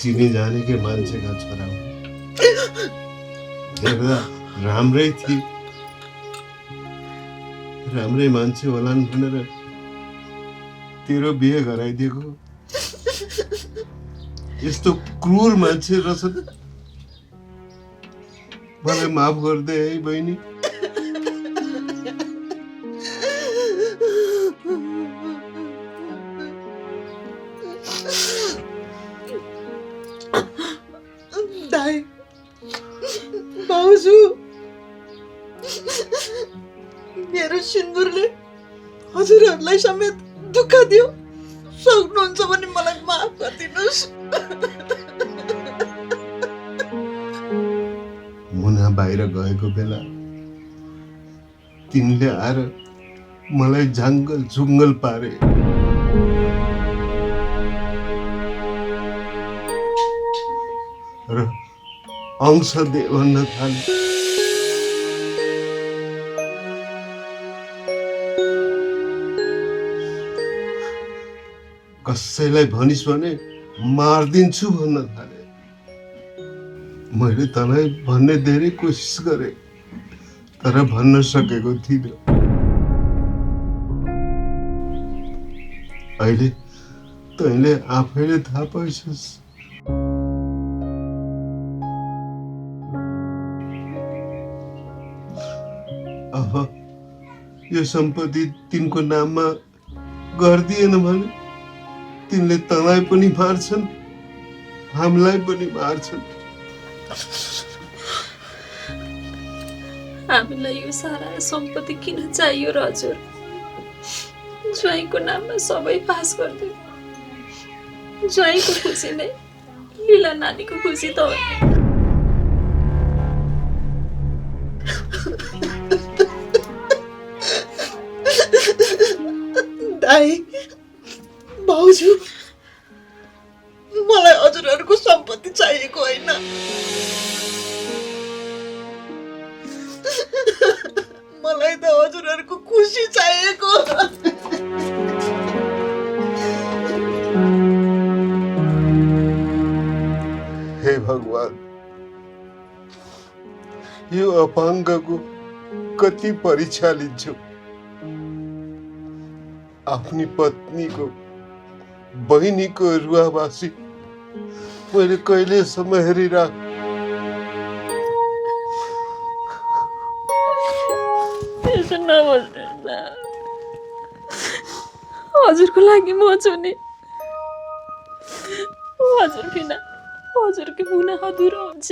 चिनी जानेकै मान्छेका छोरा हो। हेर्दा राम्रै थिए, राम्रै मान्छे होलान् भनेर तेरो बिहे गराइदिएको। यस्तो क्रूर मान्छे रहेछन्। मलाई माफ गरिदे है बहिनी। दाइ, भाउजू, मेरो सिन्दुरले हजुरहरूलाई समेत दुःख दियो। सक्नुहुन्छ भने मलाई माफ गरिदिनुहोस्। मुना बाहिर गएको बेला तिनले आएर मलाई झाङ्गल झुङ्गल पारे। र अंश दे भन्न थाले। कसैलाई भनिस् भने मारिदिन्छु भन्न थाले। मैले तँलाई भन्ने धेरै कोसिस गरेँ, तर भन्न सकेको थिइनँ। अहिले तैँले आफैले थाहा पाइछस्। अब यो सम्पत्ति तिनको नाममा गरिदिएन भने तिनले तँलाई पनि मार्छन्, हामीलाई पनि मार्छन्। हामीलाई यो सारा सम्पत्ति किन चाहियो र हजुर? ज्वाइँको नाममा सबै पास गरिदियो। ज्वाइँको खुसी नै लीला नानीको खुसी त हो। दाइ, भाउजू, मलाई हजुरहरूको सम्पत्ति चाहिएको होइन। मलाई त हजुरहरूको खुसी चाहिएको। हे भगवान, यो अपाङ्गको कति परीक्षा लिन्छु। आफ्नी पत्नीको बहिनीको रुवावासी मैले कहिलेसम्म हेरिराख। त्यसो नभन्नुहोस् न। हजुरको लागि म छु नि। हजुर बिना हजुरको मुना अधुरो हुन्छ।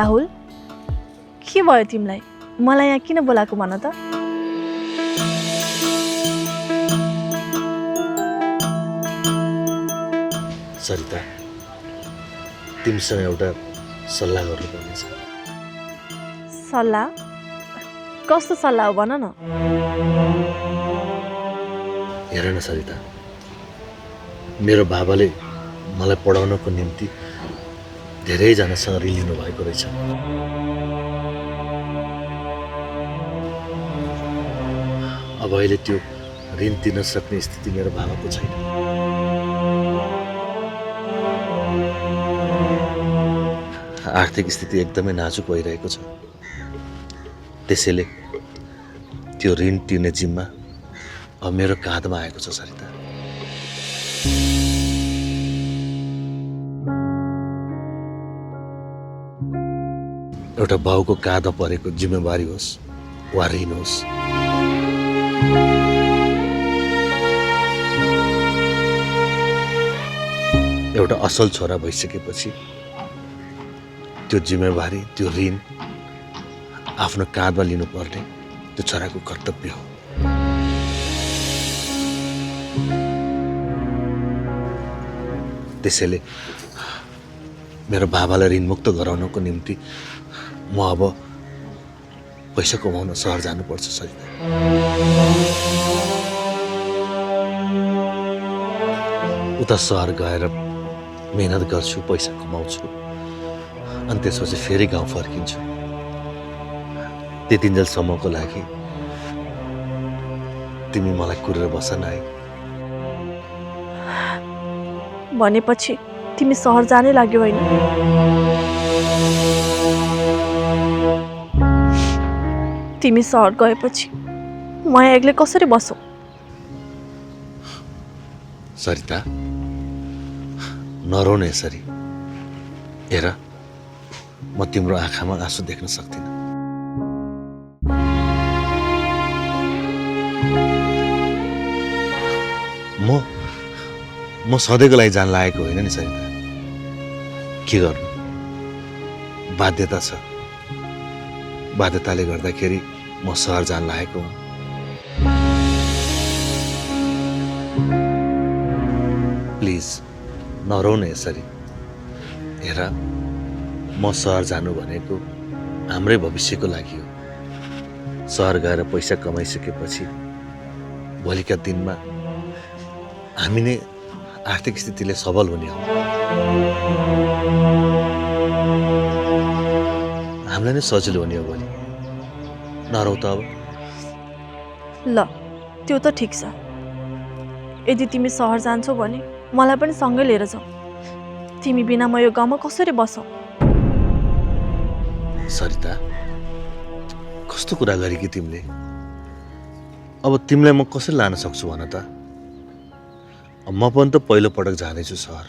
राहुल के भयो तिमीलाई मलाई यहाँ किन बोलाएको भन त सरिता तिमीसँग एउटा सल्लाह गर्नुपर्नेछ सल्लाह कस्तो सल्लाह हो भन न हेर न सरिता मेरो बाबाले मलाई पढाउनको निम्ति धेरैजनासँग ऋण लिनु भएको रहेछ अब अहिले त्यो ऋण तिर्न सक्ने स्थिति मेरो बाबाको छैन आर्थिक स्थिति एकदमै नाजुक भइरहेको छ त्यसैले त्यो ऋण तिर्ने जिम्मा अब मेरो काँधमा आएको छ सरिता एउटा बाउको काँधमा परेको जिम्मेवारी होस् वा ऋण होस् एउटा असल छोरा भइसकेपछि त्यो जिम्मेवारी त्यो ऋण आफ्नो काँधमा लिनुपर्ने त्यो छोराको कर्तव्य हो त्यसैले मेरो बाबालाई ऋणमुक्त गराउनको निम्ति म अब पैसा कमाउन सहर जानुपर्छ सरिता उता सहर गएर मेहनत गर्छु पैसा कमाउँछु अनि त्यसपछि फेरि गाउँ फर्किन्छु त्यतिन्जेलसम्मको लागि तिमी मलाई कुरेर बस न है भनेपछि तिमी सहर जानै लाग्यो होइन तिमी सहर गएपछि म यहाँ एक्लै कसरी बसौँ सरिता नरोने यसरी हेर म तिम्रो आँखामा आँसु देख्न सक्दिनँ म सधैँको लागि जान लागेको होइन नि सरिता के गर्नु बाध्यता छ बाध्यताले गर्दाखेरि म सहर जान लागेको हुँ प्लिज नरोने यसरी हेर म सहर जानु भनेको हाम्रै भविष्यको लागि हो सहर गएर पैसा कमाइसकेपछि भोलिका दिनमा हामी नै आर्थिक स्थितिले सबल हुने हो हामीलाई नै सजिलो हुने हो भोलि नरौ त अब ल त्यो त ठिक छ यदि तिमी सहर जान्छौ भने मलाई पनि सँगै लिएर जाऊ तिमी बिना म यो गाउँमा कसरी बसौँ सरिता कस्तो कुरा गरे कि तिमीले अब तिमीलाई म कसरी लान सक्छु भन त म पनि त पहिलो पटक जाँदैछु सहर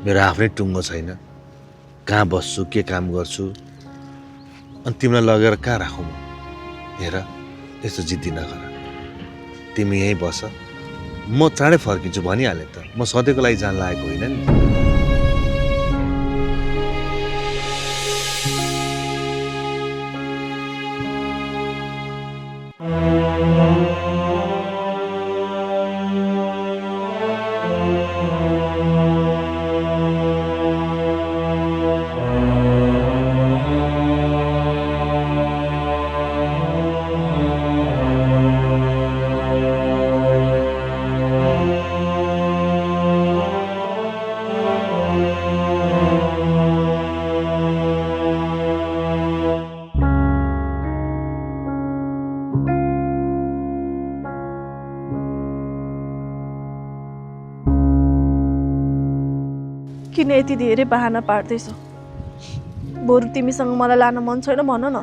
मेरो आफ्नै टुङ्गो छैन कहाँ बस्छु के काम गर्छु अनि तिमीलाई लगेर कहाँ राखौँ म हेर यस्तो जिद्दी नगर तिमी यहीँ बस म चाँडै फर्किन्छु भनिहालेँ त म सधैँको लागि जान लागेको होइन नि किन यति धेरै बहाना पार्दैछौ बरु तिमीसँग मलाई लान मन छैन भन न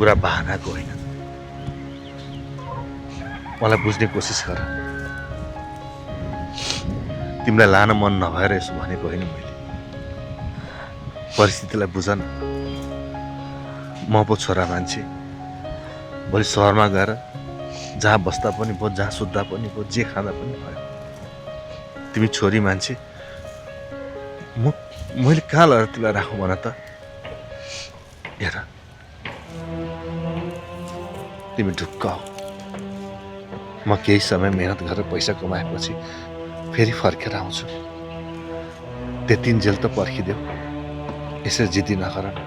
कुरा बहानाको होइन। मलाई बुझ्ने कोसिस गर। तिमीलाई लान मन नभएर यसो भनेको होइन मैले। परिस्थितिलाई बुझ न। म पो छोरा मान्छे, भोलि सहरमा गएर जहाँ बस्दा पनि भयो, जहाँ सुत्दा पनि भयो, जे खाँदा पनि भयो। तिमी छोरी मान्छे, मैले कहाँ लगेर तिमीलाई राखौँ भन त? हेर, तिमी ढुक्क हौ। म केही समय मेहनत गरेर पैसा कमाएपछि फेरि फर्केर आउँछु। त्यति जेल त पर्खिदेऊ। यसरी जिद्दी नगर न।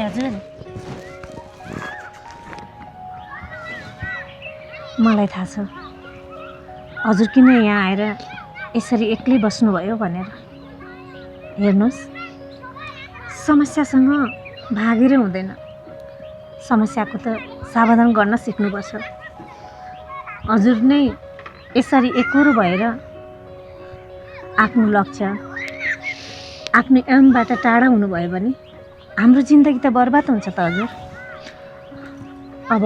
हजुर, मलाई थाहा छ हजुर किन यहाँ आएर यसरी एक्लै बस्नुभयो भनेर। हेर्नुहोस्, समस्यासँग भागेर हुँदैन, समस्याको त समाधान गर्न सिक्नुपर्छ। हजुर नै यसरी एकोरो भएर आफ्नो लक्ष्य, आफ्नो एमबाट टाढा हुनुभयो भने हाम्रो जिन्दगी त बर्बाद हुन्छ त हजुर। अब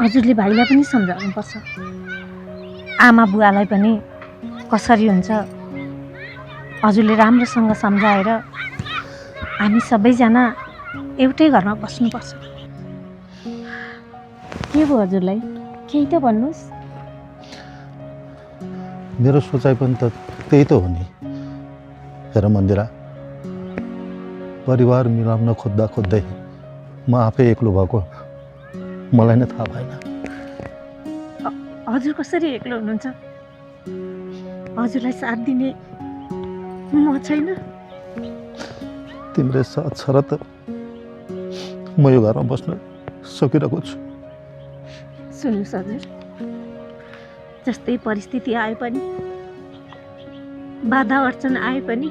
हजुरले भाइलाई पनि सम्झाउनुपर्छ, आमा बुवालाई पनि कसरी हुन्छ हजुरले राम्रोसँग सम्झाएर हामी सबैजना एउटै घरमा बस्नुपर्छ। के भयो हजुरलाई, केही त भन्नुहोस्। मेरो सोचाइ पनि त त्यही त हो नि। हेर मन्दिरा, परिवार मिलाउन खोज्दा खोज्दै म आफै एक्लो भएको मलाई नै थाहा भएन। हजुर कसरी एक्लो हुनुहुन्छ? हजुरलाई साथ दिने म छैन? तिम्रो साथ छ र त म यो घरमा बस्न सकिरहेको छु। सुन्नुहोस् हजुर, जस्तै परिस्थिति आए पनि, बाधा अडचन आए पनि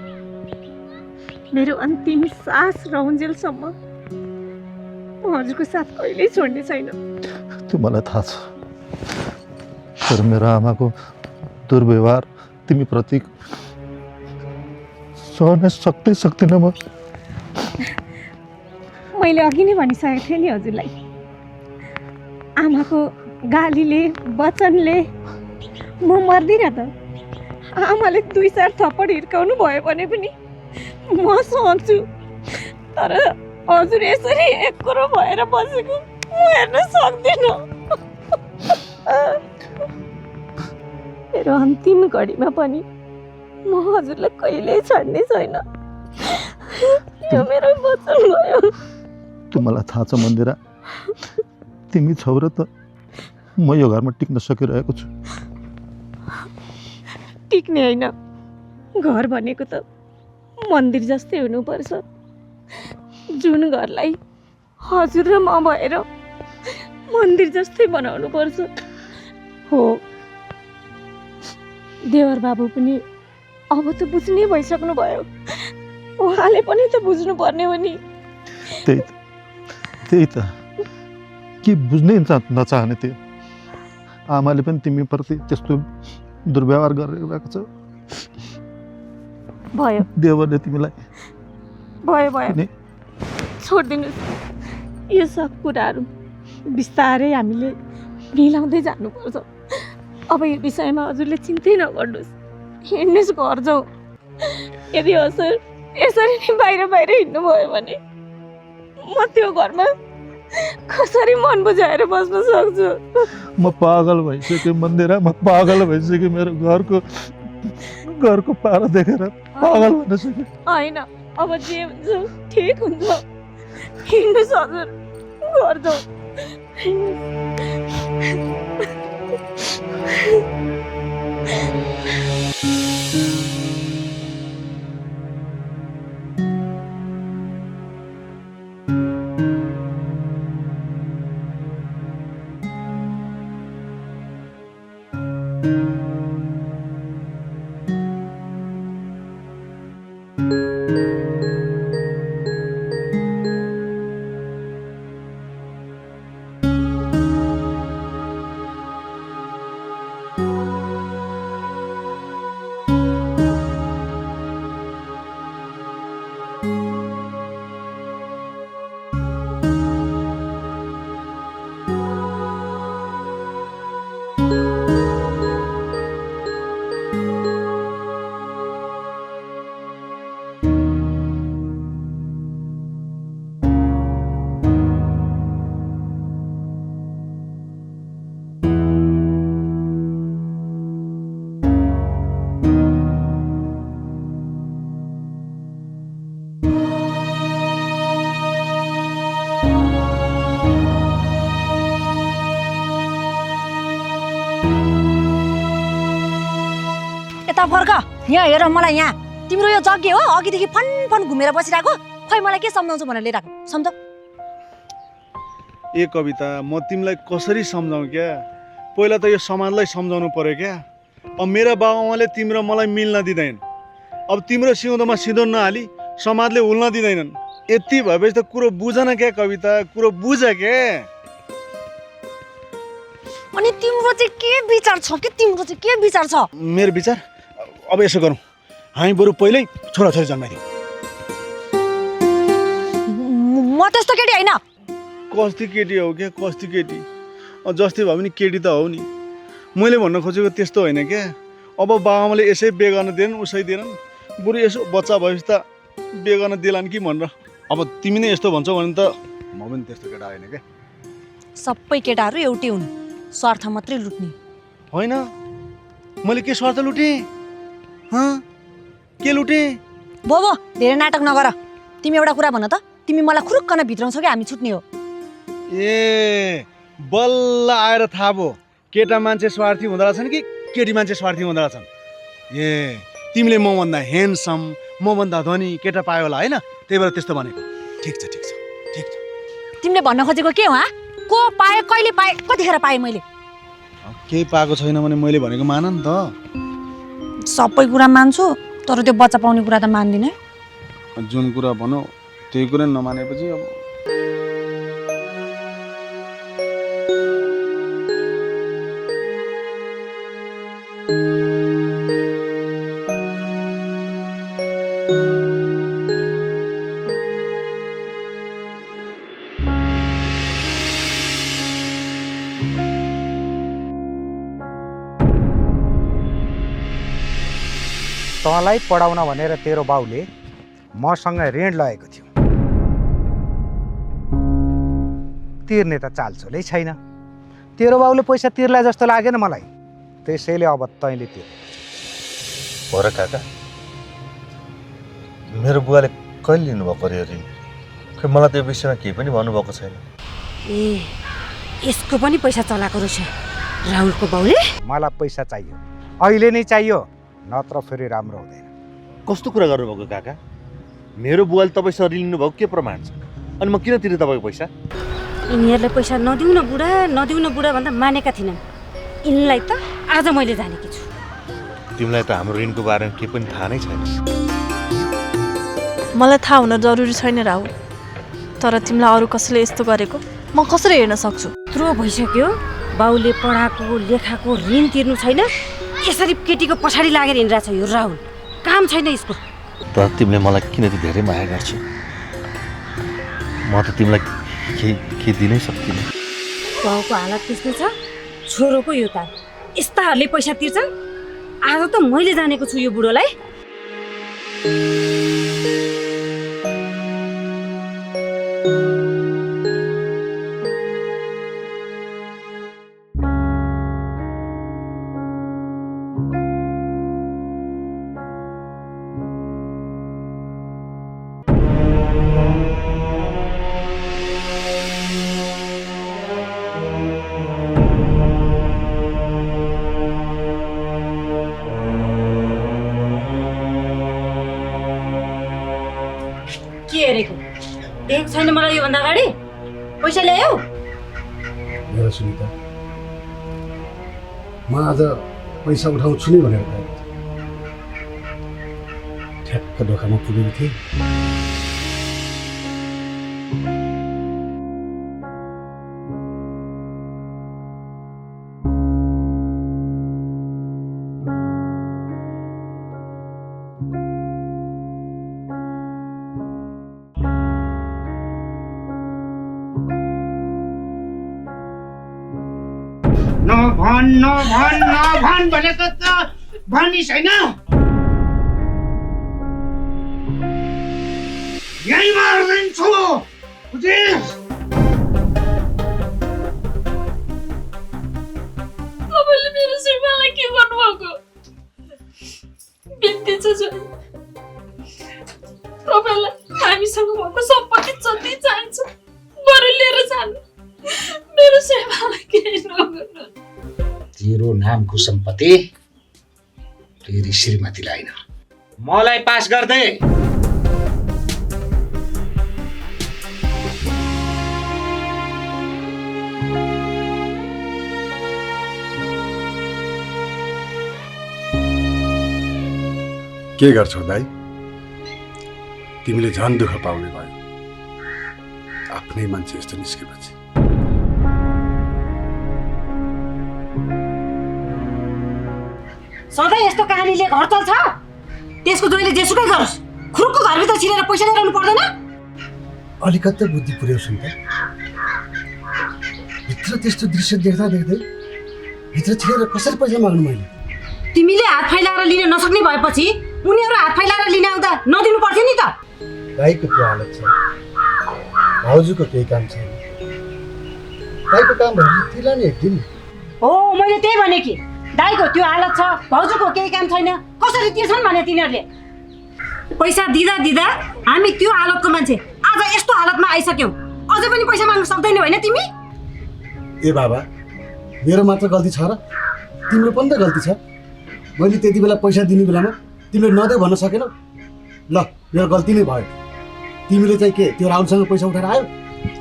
मेरो अन्तिम सास रहन्जेलसम्म म हजुरको साथ कहिल्यै छोड्ने छैन। त्यो मलाई थाहा छ, तर मेरो आमाको दुर्व्यवहार तिमीप्रति सहन सक्दिनँ म। मैले अघि नै भनिसकेको थिएँ नि हजुरलाई, आमाको गालीले वचनले म मर्दिनँ त। आमाले 2-4 थप्पड हिर्काउनु भयो भने पनि म सहन्छु, तर हजुर यसरी एकोरो भएर बसेको म हेर्न सक्दिनँ। मेरो अन्तिम घडीमा पनि म हजुरलाई कहिल्यै छाड्ने छैन, यो मेरो वचन भयो। मलाई थाहा छ मन्दिरा, तिमी छौ र त म यो घरमा टिक्न सकिरहेको छु। टिक्ने होइन, घर भनेको त मन्दिर जस्तै हुनुपर्छ, जुन घरलाई हजुर र म भएर मन्दिर जस्तै बनाउनु पर्छ। हो, देवर बाबु पनि अब त बुझ्नै भइसक्नु भयो, उहाँले पनि त बुझ्नु पर्ने हो नि। त्यही त के बुझ्नै नचाहने त्यो आमाले पनि तिमीप्रति त्यस्तो दुर्व्यवहार गरिरहेको छ। भयो देवरले तिमीलाई भयो छोडिदिनुहोस्, यो सब कुराहरू बिस्तारै हामीले मिलाउँदै जानुपर्छ। अब यो विषयमा हजुरले चिन्तै नगर्नुहोस्। हिँड्नुहोस् घर जाउँ। यदि हजुर यसरी नै बाहिर बाहिर हिँड्नुभयो भने म त्यो घरमा कसरी मन बुझाएर बस्न सक्छु? म पागल भइसक्यो मन्दिरा, म पागल भइसक्यो। मेरो घरको पारा देखेर पागल भन्न सक्यो। होइन, अब जे हुन्छ ठिक हुन्छ। हिँड्नुहोस् हजुर, घर जाउँ। यता फर्क, यहाँ हेर मलाई। यहाँ तिम्रो यो जग्गे हो, अघिदेखि फन घुमेर बसिरहेको। खै मलाई के सम्झाउँछु भनेर लिएर आएको, सम्झ। ए कविता, म तिमीलाई कसरी सम्झाउँ क्या? पहिला त यो समाजलाई सम्झाउनु पर्यो क्या। अब मेरा बाबुआमाले तिम्रो मलाई मिल्न दिँदैन। अब तिम्रो सिउँदोमा सिँदो नहाली समाजले हुल्न दिँदैनन्। यति भएपछि त कुरो बुझ न क्या कविता, कुरो बुझ क्या। अनि तिम्रो चाहिँ के विचार छ कि? तिम्रो चाहिँ के विचार छ? मेरो विचार, अब यसो गरौँ, हामी बरु पहिल्यै छोराछोरी जन्माइदिउँ। म त्यस्तो केटी होइन। कस्ती केटी हो क्या, कस्ती केटी? जस्तै भए पनि केटी त हो नि। मैले भन्न खोजेको त्यस्तो होइन क्या। अब बाबाआमाले यसै बिहे गर्न दिएन, उसै दिएनन्। बरु यसो बच्चा भएपछि त बिहे गर्न दिएलान् कि भनेर। अब तिमी नै यस्तो भन्छौ भने त म पनि त्यस्तो केटा होइन क्या। सबै केटाहरू एउटै हुन्, स्वार्थ मात्रै लुट्ने। होइन, मैले के स्वार्थ लुटेँ? के लुटेँ? भो धेरै नाटक नगर। तिमी एउटा कुरा भन त, तिमी मलाई खुरुक्कन भित्राउँछौ कि हामी छुट्ने हो? ए बल्ल आएर थाहा भयो, केटा मान्छे स्वार्थी हुँदो रहेछन् कि केटी मान्छे स्वार्थी हुँदो रहेछन्। ए तिमीले मभन्दा ह्यान्डसम, मभन्दा धनी केटा पायो होला होइन? त्यही भएर त्यस्तो भनेको। ठिक छ, ठिक छ, ठिक छ। तिमीले भन्न खोजेको के हो? को पाए, कहिले पाए, कतिखेर पाएँ मैले? केही पाएको छैन भने मैले भनेको मान नि त। सबै कुरा मान्छु, तर त्यो बच्चा पाउने कुरा त मान्दिनँ। जुन कुरा भनौ त्यही कुरा नमानेपछि अब तँलाई पढाउन भनेर तेरो बाउले मसँग ऋण लगेको थियो। तिर्ने त चालचुलै छैन। तेरो बाउले पैसा तिर्ला जस्तो लागेन मलाई। त्यसैले अब तैँले तिर्नु। हो र काका, मेरो बुवाले कहिले लिनुभएको रे ऋण? खै मलाई त्यो विषयमा केही पनि भन्नुभएको छैन। ए यसको पनि पैसा चलाएको रहेछ राहुलको बाउले। मलाई पैसा चाहियो, अहिले नै चाहियो, नत्र फेरि राम्रो हुँदैन। कस्तो कुरा गर्नुभएको काका? मेरो बुवाले तपाईँसँग ऋण लिनुभएको के प्रमाण छ? अनि म किन तिर्ने तपाईँको पैसा? यिनीहरूलाई पैसा नदिउँ न बुढा भन्दा मानेका थिएनन्। यिनलाई त आज मैले जानेकी छु। तिमीलाई त हाम्रो ऋणको बारेमा केही पनि थाहा नै छैन। मलाई थाहा हुन जरुरी छैन राहुल, तर तिमीलाई अरू कसैले यस्तो गरेको म कसरी हेर्न सक्छु? यत्रो भइसक्यो, बाउले पढाएको लेखाको ऋण तिर्नु छैन, यसरी केटीको पछाडि लागेर हिँडिरहेछ यो राहुल। काम छैन यसको। तर तिमीले मलाई किन त धेरै माया गर्छौ? म त तिमीलाई केही दिनै सक्दिनँ। बाउको हालत त्यस्तै छ, छोरोको यो त। यस्ताहरूले पैसा तिर्छन्, आज त मैले जानेको छु यो बुढोलाई। के हेरेको देखेको छैन मलाई योभन्दा अगाडि? पैसा ल्यायो? मेरो सुनिता, म आज पैसा उठाउँछु नि भनेर ठ्याक्क दोकानमा पुगेको थिएँ। नभन भनेको त भनिस् होइन? यही मारिदिन्छु, बुझिस्? तपाईँले मेरो श्रीमालाई के गर्नुभएको? बिन्ती छ ज्वाइँ, तपाईँलाई हामीसँग भएको सम्पत्ति जति चाहिन्छ बरु लिएर जानु, मेरो श्रीमालाई केही नगर्नु। तेरो नामको सम्पत्ति तेरी श्रीमतीलाई होइन, मलाई पास गर्दै। के गर्छौ दाइ? तिमीले झन् दुःख पाउने भयो आफ्नै मान्छे यस्तो निस्केपछि। सधैँ यस्तो कहानीले घर चल्छ? त्यसको जोइले जेसुकै गरोस्, खुरुकको घरभित्र छिरेर पैसा लिएर आउनु पर्दैन? अलिकति बुद्धि पुर्याउँछु नि त। भित्र त्यस्तो दृश्य देख्दा देख्दै भित्र छिरेर कसरी पैसा माग्नु मैले? तिमीले हात फैलाएर लिन नसक्ने भएपछि उनीहरू हात फैलाएर लिन आउँदा नदिनु पर्थ्यो नि त। दाइको त्यो हालत छ, भाउजूको केही काम छैन। दाइको काम भाउजू तिर्ला नि एक दिन। हो, मैले त्यही भने कि दाइको त्यो हालत छ, भाउजूको केही काम छैन, कसरी तिर्छन् भने तिनीहरूले। पैसा दिँदा दिँदा हामी त्यो हालतको मान्छे आज यस्तो हालतमा आइसक्यौँ, अझै पनि पैसा माग्नु सक्दैनौ होइन तिमी? ए बाबा, मेरो मात्र गल्ती छ र तिम्रो पनि त गल्ती छ? मैले त्यति बेला पैसा दिने बेलामा तिमीले नदेऊ भन्न सकेनौ? ल, मेरो गल्ती नै भयो। तिमीले चाहिँ के त्यो राहुलसँग पैसा उठाएर आयो?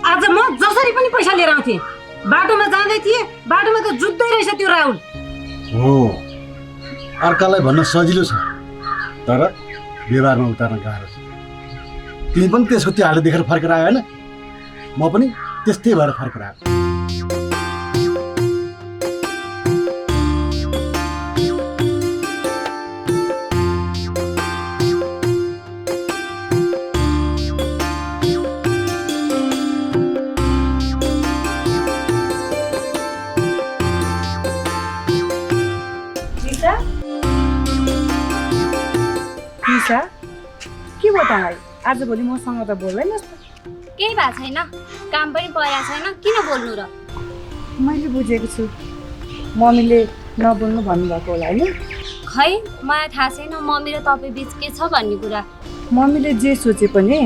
आज म जसरी पनि पैसा लिएर आउँथेँ, बाटोमा जाँदै थिएँ, बाटोमा त जुत्दै रहेछ त्यो राहुल। हो, अर्कालाई भन्न सजिलो छ तर व्यवहारमा उतार्न गाह्रो छ। तिमी पनि त्यसको त्यो हालत देखेर फर्केर आयो होइन? म पनि त्यस्तै भएर फर्केर आएको। के भयो तँलाई? आजभोलि मसँग त बोल्दैनस् त। केही भएको छैन, काम पनि परेको छैन, किन बोल्नु र? मैले बुझेको छु, मम्मीले नबोल्नु भन्नुभएको होला होइन? खै, मलाई थाहा छैन मम्मी र तपाईँ बिच के छ भन्ने कुरा। मम्मीले जे सोचे पनि,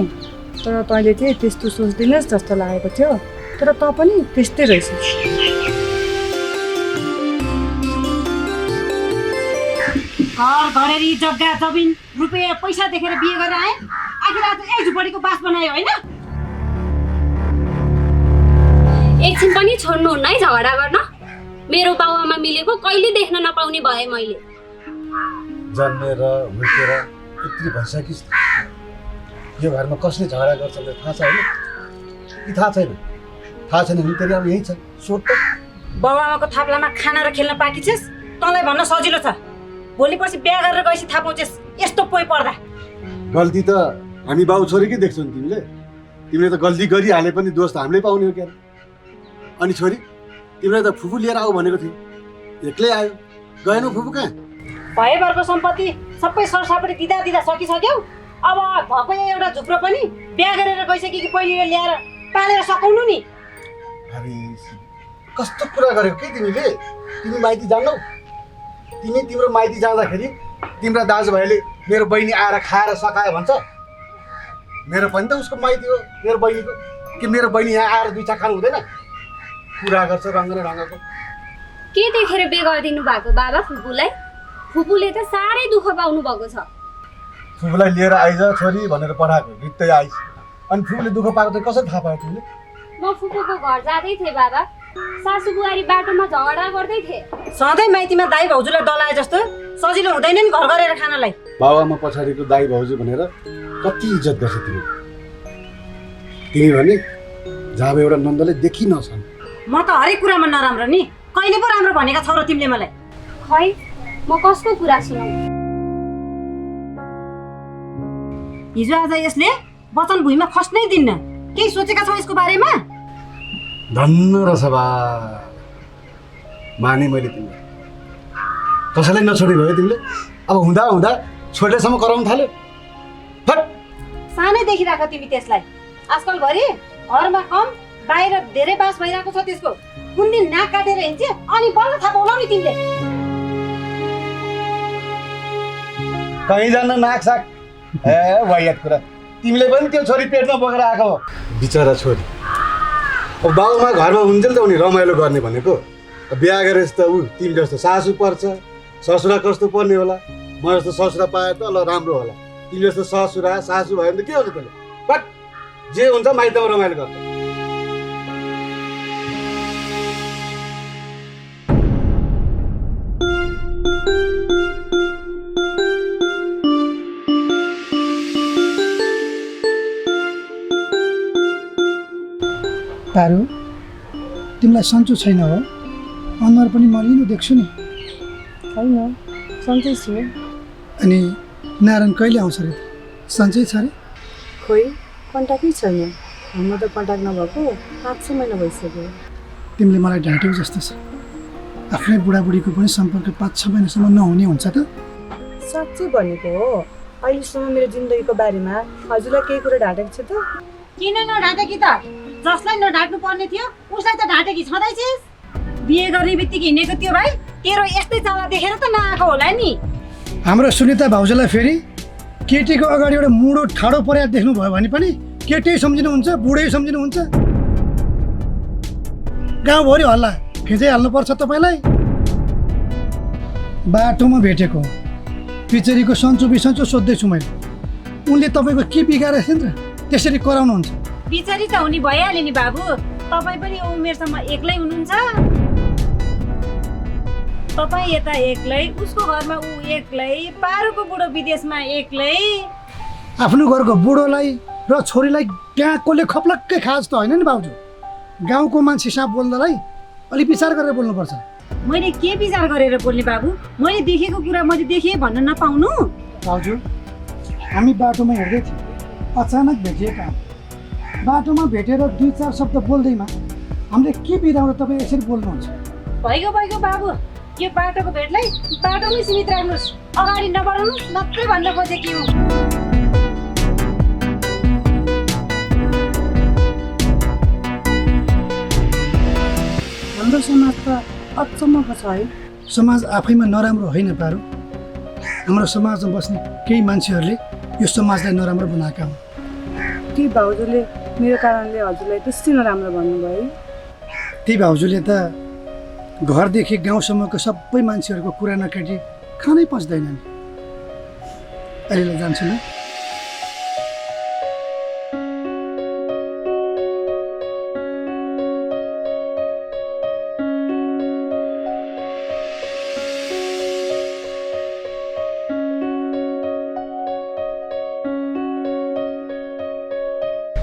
तर तैँले चाहिँ त्यस्तो सोच्दिनस् जस्तो लागेको थियो, तर तँ पनि त्यस्तै रहेछस्। घर घरेरी जग्गा जमिन रुपियाँ पैसा देखेर बिहे गरेर आए, आखिर आज एक झुपडीको बास बनायो होइन? एकछिन पनि छोड्नुहुन्न है झगडा गर्न। मेरो बाउआमा मिलेको कहिले देख्न नपाउने भए मैले। जन्मेर हुर्केर यत्रो भइसकिस्, यो घरमा कसले झगडा गर्छ भने थाहा छ होइन कि थाहा छैन? थाहा छैन भने तेरि अब यही छ, सोध त। बाउआमाको थाप्लामा खाना र खेल्न पाकी छेस्, तँलाई भन्न सजिलो छ। भोलि पर्सि बिहा गरेर गएपछि थाहा पाउँछेस् यस्तो पोइ पर्दा। गल्ती त हामी बाउ छोरीकै देख्छौ नि तिमीले। तिमीले त गल्ती गरिहाले पनि दोष त हामीले पाउने हो क्या? अनि छोरी, तिमीलाई त फुपू लिएर आऊ भनेको थियो, एक्लै आयो, गएनौ फुपू कहाँ? भएभरको सम्पत्ति सबै सरसापट्टि दिँदा दिँदा सकिसक्यौ। अब भएको एउटा झुप्रो पनि बिहा गरेर गइसकेकी पहिलेले ल्याएर पालेर सकाउनु नि। अरे कस्तो कुरा गरेको के तिमीले? तिमी माइती जान्नौ? तिमी तिम्रो माइती जाँदाखेरि तिम्रा दाजुभाइले मेरो बहिनी आएर खाएर सकायो भन्छ। मेरो पनि त उसको माइती हो, मेरो बहिनीको। कि मेरो बहिनी यहाँ आएर दुई चा खानु हुँदैन? कुरा गर्छ रङ्ग न रङ्गको। के देखेर बे गरिदिनु भएको बाबा फुपूलाई? फुपूले त साह्रै दुःख पाउनु भएको छ। फुपूलाई लिएर आइज छोरी भनेर पठाएको, रित्तै आइस। अनि फुपूले दुःख पाएको चाहिँ कसरी थाहा पायो तिमीले? म फुपूको घर जाँदै थिएँ बाबा, सासु बुहारी बाटोमा झगडा गर्दै थिए। सधैँ माइतीमा दाइ भाउजूलाई डलाए जस्तो सजिलो हुँदैन नि घर गरेर खानलाई। बाबुआमा पछाडिको दाइ भाउजू भनेर कति इज्जत गर्छ तिमी। तिमी भने जब एउटा नन्दले देखि नछन्। म त हरेक कुरामा नराम्रो नि, कहिले पो राम्रो भनेका छौ र तिमीले मलाई? खै म कसको कुरा सुनाउ? हिजो आज यसले वचन भुइँमा खस्नै दिन्न। केही सोचेका छौ यसको बारेमा? धन्न रहेछ बा, माने मैले तिमीलाई। कसैलाई नछोडी भयो तिमीले? अब हुँदा हुँदा छोडेसम्म कराउनु थाल्यो। फट सानै देखिराख तिमी त्यसलाई। आजकल घरि घरमा कम बाहिर धेरै बास भइरहेको छ त्यसको। कुन दिन नाक काटेर हिँड्छ अनि बल्ल थाहा पाउला नि तिमीले। कहीँ जान्न नाक साक। ए वाइयात कुरा। तिमीले पनि त्यो छोरी पेटमा बोकेर आएको हो। बिचरा छोरी। अब बाउमा घरमा हुन्थ्यो नि त उनी रमाइलो गर्ने भनेको। बिहा गरेपछि त ऊ तिमी जस्तो सासू पर्छ, ससुरा कस्तो पर्ने होला? म जस्तो ससुरा पाए त ल राम्रो होला। तिमी जस्तो ससुरा सासू भयो भने त के हुन्छ त्यसले? बट जे हुन्छ माइतमा रमाइलो गर्छ। पारु, तिमीलाई सन्चो छैन हो? अनुहार पनि मलिनो देख्छु नि। होइन, सन्चै छु। अनि नारायण कहिले आउँछ अरे? सन्चै छ अरे? खोइ कन्ट्याक्टै छैन। हाम्रो त कन्ट्याक्ट नभएको 5-6 महिना भइसक्यो। तिमीले मलाई ढाँट्यौ जस्तो छ। आफ्नै बुढाबुढीको पनि सम्पर्क 5-6 महिनासम्म नहुने हुन्छ त? साँच्चै भनेको हो। अहिलेसम्म मेरो जिन्दगीको बारेमा हजुरलाई केही कुरा ढाँटेको छ त? किन नढाँटेकी त? जसलाई नढाँट्नु पर्ने थियो उसलाई त ढाँटेकी छँदैछिस्। बिहे गर्ने बित्तिकै हिँडेको त्यो भाइ तेरो यस्तै चाला देखेर त नआएको होला नि। हाम्रो सुनिता भाउजूलाई फेरि केटीको अगाडि एउटा मुडो ठाडो पर्या देख्नुभयो भने पनि केटी सम्झिनुहुन्छ, बुढै सम्झिनुहुन्छ। गाउँभरि हल्ला फिजाइहाल्नुपर्छ तपाईँलाई। बाटोमा भेटेको पिचेरीको सन्चो बिसन्चो सोध्दैछु मैले। उनले तपाईँको के बिगारेको थियो नि त त्यसरी कराउनुहुन्छ? बिचारी त हुने भइहाल्यो नि बाबु। तपाईँ पनि उमेरसम्म एक्लै हुनुहुन्छ। तपाईँ यता एक्लै, उसको घरमा ऊ एक्लै, पारुको बुढो विदेशमा एक्लै। आफ्नो घरको बुढोलाई र छोरीलाई त्यहाँ कसले खप्लक्कै खा जस्तो होइन नि भाउजू। गाउँको मान्छे साथ बोल्दालाई अलिक विचार गरेर बोल्नुपर्छ। मैले के विचार गरेर बोल्ने बाबु? मैले देखेको कुरा मैले देखेँ भन्न नपाउनु? भाउजू, हामी बाटोमा हिँड्दै थियौँ, अचानक भेटिएका। बाटोमा भेटेर 2-4 शब्द बोल्दैमा हामीले के बिराउनु तपाईँ यसरी बोल्नुहुन्छ? भइगयो बाबु, यो बाटोको भेटलाई बाटोमै सीमित राख्नुहोस्, अगाडि नबढाउनुहोस् मात्रै भन्न खोजेकी हुँ। हाम्रो समाज त अचम्मको छ है। समाज आफैमा नराम्रो होइन पारु। हाम्रो समाजमा बस्ने केही मान्छेहरूले यो समाजलाई नराम्रो बनाएका हुन्। ती भाउजूले मेरो कारणले हजुरलाई त्यस्तै नराम्रो भन्नुभयो। ती भाउजूले त घरदेखि गाउँसम्मको सबै मान्छेहरूको कुरा नकाटी खानै पच्दैनन्। अहिले जान्छु ल।